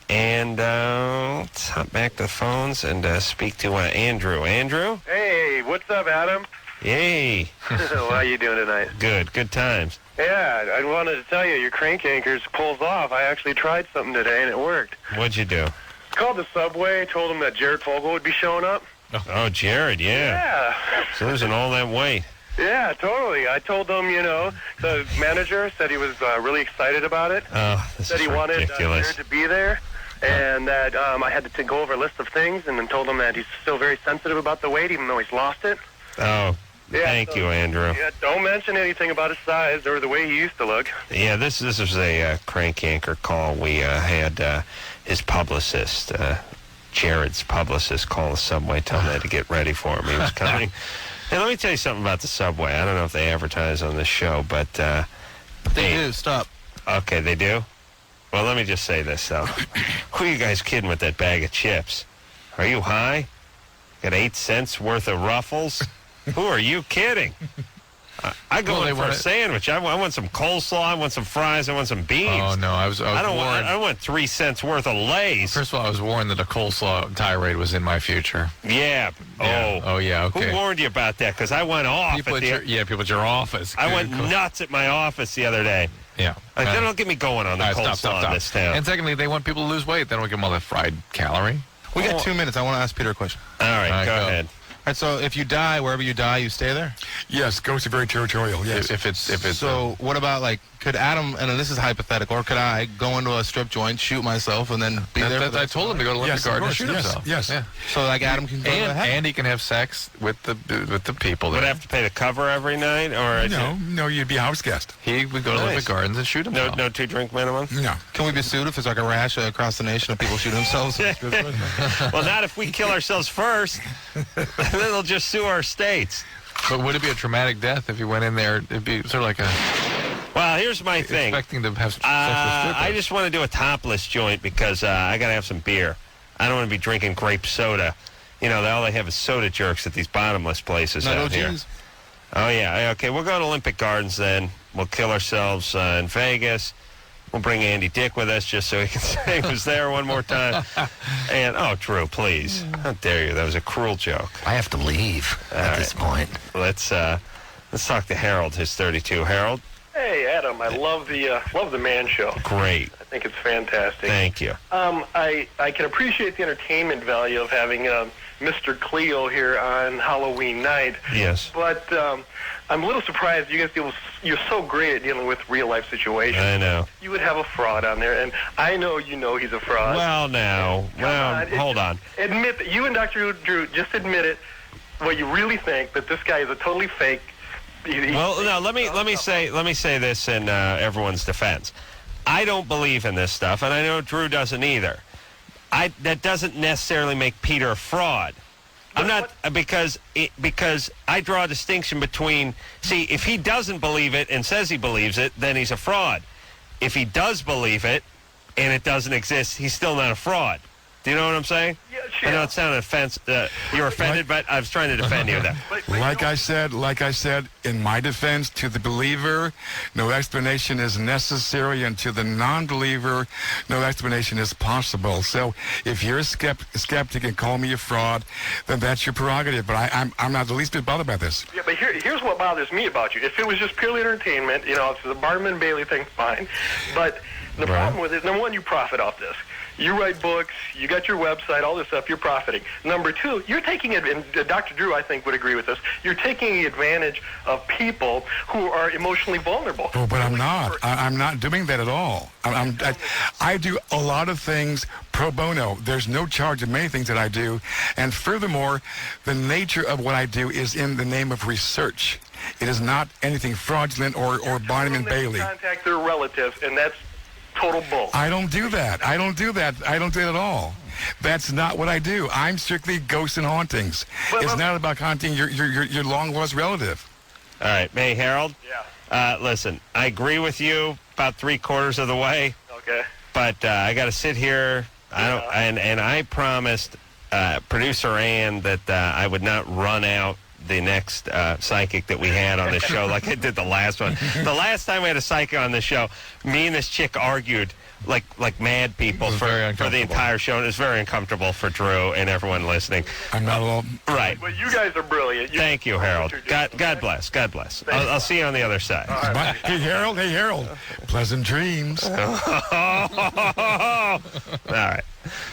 And let's hop back to the phones and speak to Andrew. Andrew? Hey, what's up, Adam? Yay. How are you doing tonight? Good times. Yeah, I wanted to tell you, your crank anchors pulls off. I actually tried something today, and it worked. What'd you do? Called the subway, told them that Jared Fogle would be showing up. Oh, Jared, yeah. So losing all that weight. Yeah, totally. I told them, the manager said he was really excited about it. Oh, this said is he wanted ridiculous. Jared to be there, and that I had to go over a list of things, and then told him that he's still very sensitive about the weight, even though he's lost it. Oh, thank you, Andrew. Yeah, don't mention anything about his size or the way he used to look. Yeah, this was a crank anchor call. We had his publicist, Jared's publicist, call the subway, tell him they had to get ready for him. He was coming. Hey, let me tell you something about the subway. I don't know if they advertise on this show, but they do. Stop. Okay, they do? Well, let me just say this, though. Who are you guys kidding with that bag of chips? Are you high? Got 8 cents worth of Ruffles? Who are you kidding? I go in for a sandwich. I want some coleslaw. I want some fries. I want some beans. Oh, no. I want 3 cents worth of Lays. First of all, I was warned that a coleslaw tirade was in my future. Yeah. Oh, yeah, okay. Who warned you about that? Because I went off people at your office. I went nuts at my office the other day. Yeah. They don't get me going on the coleslaw in this town. And secondly, they want people to lose weight. They don't give them all that fried calorie. We got 2 minutes. I want to ask Peter a question. All right, go ahead. All right, so if you die, wherever you die, you stay there? Yes, ghosts are very territorial, yes. If it's so what about, could Adam, and this is hypothetical, or could I go into a strip joint, shoot myself, and then be there? I told him to go to Olympic Garden and shoot himself. Yes. Yeah. So, Adam can go to heaven? And he can have sex with the people. Would I have to pay the cover every night? Or No, you'd be a house guest. He would go to Olympic Gardens and shoot himself. No 2-drink minimum? No. Can we be sued if it's like a rash across the nation of people shooting themselves? Well, not if we kill ourselves first. Then they'll just sue our states. But would it be a traumatic death if you went in there? It'd be sort of like a... Well, here's my thing. Expecting to have sex with I just want to do a topless joint because I got to have some beer. I don't want to be drinking grape soda. All they have is soda jerks at these bottomless places out here. Jeans. Oh, yeah. Okay, we'll go to Olympic Gardens then. We'll kill ourselves in Vegas. We'll bring Andy Dick with us just so he can say he was there one more time. And, Drew, please. How dare you? That was a cruel joke. I have to leave at this point. Let's talk to Harold, who's 32. Harold? Hey, Adam, I love the Man Show. Great. I think it's fantastic. Thank you. I can appreciate the entertainment value of having Mr. Cleo here on Halloween night. Yes. But I'm a little surprised you guys you're so great at dealing with real-life situations. I know. You would have a fraud on there, and I know he's a fraud. Well, now. Hold on. Admit that you and Dr. Drew just admit it, what you really think, that this guy is a totally fake. Let me say this in everyone's defense. I don't believe in this stuff, and I know Drew doesn't either. That doesn't necessarily make Peter a fraud. I'm not because I draw a distinction between. See, if he doesn't believe it and says he believes it, then he's a fraud. If he does believe it and it doesn't exist, he's still not a fraud. Do you know what I'm saying? Yeah, I know it sounded offensive. You were offended, but I was trying to defend you there. Like I said, in my defense, to the believer, no explanation is necessary, and to the non-believer, no explanation is possible. So if you're a skeptic and call me a fraud, then that's your prerogative. But I'm not the least bit bothered by this. Yeah, but here's what bothers me about you. If it was just purely entertainment, if it's the Barnum and Bailey thing, fine. But the problem with it, number one, you profit off this. You write books, you got your website, all this stuff, you're profiting. Number two, you're taking it, and Dr. Drew, I think, would agree with this, you're taking advantage of people who are emotionally vulnerable. Oh, but I'm not. I'm not doing that at all. I do a lot of things pro bono. There's no charge of many things that I do. And furthermore, the nature of what I do is in the name of research. It is not anything fraudulent or Barnum and Bailey. Contact their relatives, and that's total bull. I don't do that. I don't do that at all. That's not what I do. I'm strictly ghosts and hauntings. It's not about haunting your long-lost relative. All right. Hey, Harold? Yeah. Listen, I agree with you about 3/4 of the way. Okay. But I got to sit here. And I promised producer Ann that I would not run out the next psychic that we had on this show like I did the last one. The last time we had a psychic on this show, me and this chick argued like mad people for the entire show. And it was very uncomfortable for Drew and everyone listening. I'm not all... Right. Well, you guys are brilliant. Thank you, Harold. God bless. God bless. I'll see you on the other side. Right. Hey, Harold. Pleasant dreams. All right.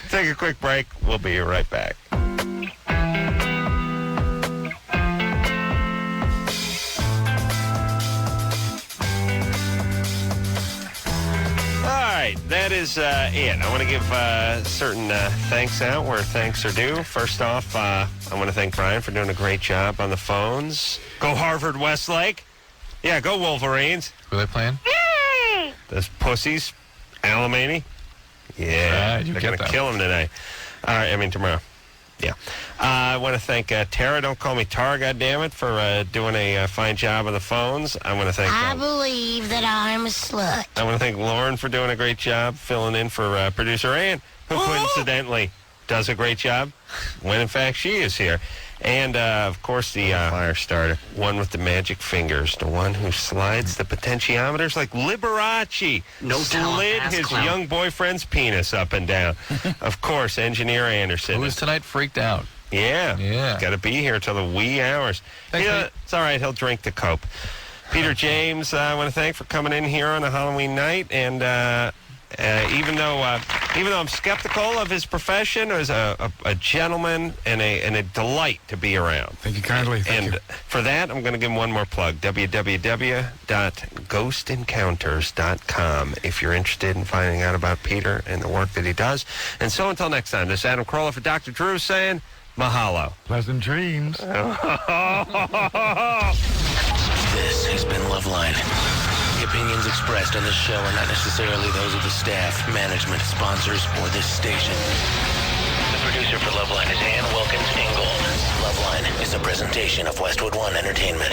Take a quick break. We'll be right back. That is it. I want to give certain thanks out where thanks are due. First off, I want to thank Brian for doing a great job on the phones. Go Harvard Westlake. Yeah, go Wolverines. Who are they playing? Yay! Those pussies. Alamany. Yeah, they're going to kill them today. All right, I mean tomorrow. Yeah. I want to thank Tara. Don't call me Tara, goddammit, for doing a fine job on the phones. I want to thank... I believe that I'm a slut. I want to thank Lauren for doing a great job filling in for producer Ann, who coincidentally does a great job when, in fact, she is here. And, of course, the fire starter, one with the magic fingers, the one who slides the potentiometers like Liberace slid his young boyfriend's penis up and down. Of course, Engineer Anderson. Who is tonight freaked out? Yeah. Got to be here till the wee hours. It's all right. He'll drink to cope. Peter James, I want to thank for coming in here on a Halloween night. And even though I'm skeptical of his profession, as a gentleman and a delight to be around. Thank you kindly. Thank you. For that, I'm going to give him one more plug, www.ghostencounters.com, if you're interested in finding out about Peter and the work that he does. And so until next time, this is Adam Carolla for Dr. Drew saying mahalo. Pleasant dreams. This has been Loveline. The opinions expressed on this show are not necessarily those of the staff, management, sponsors, or this station. The producer for Loveline is Ann Wilkins Ingold. Loveline is a presentation of Westwood One Entertainment.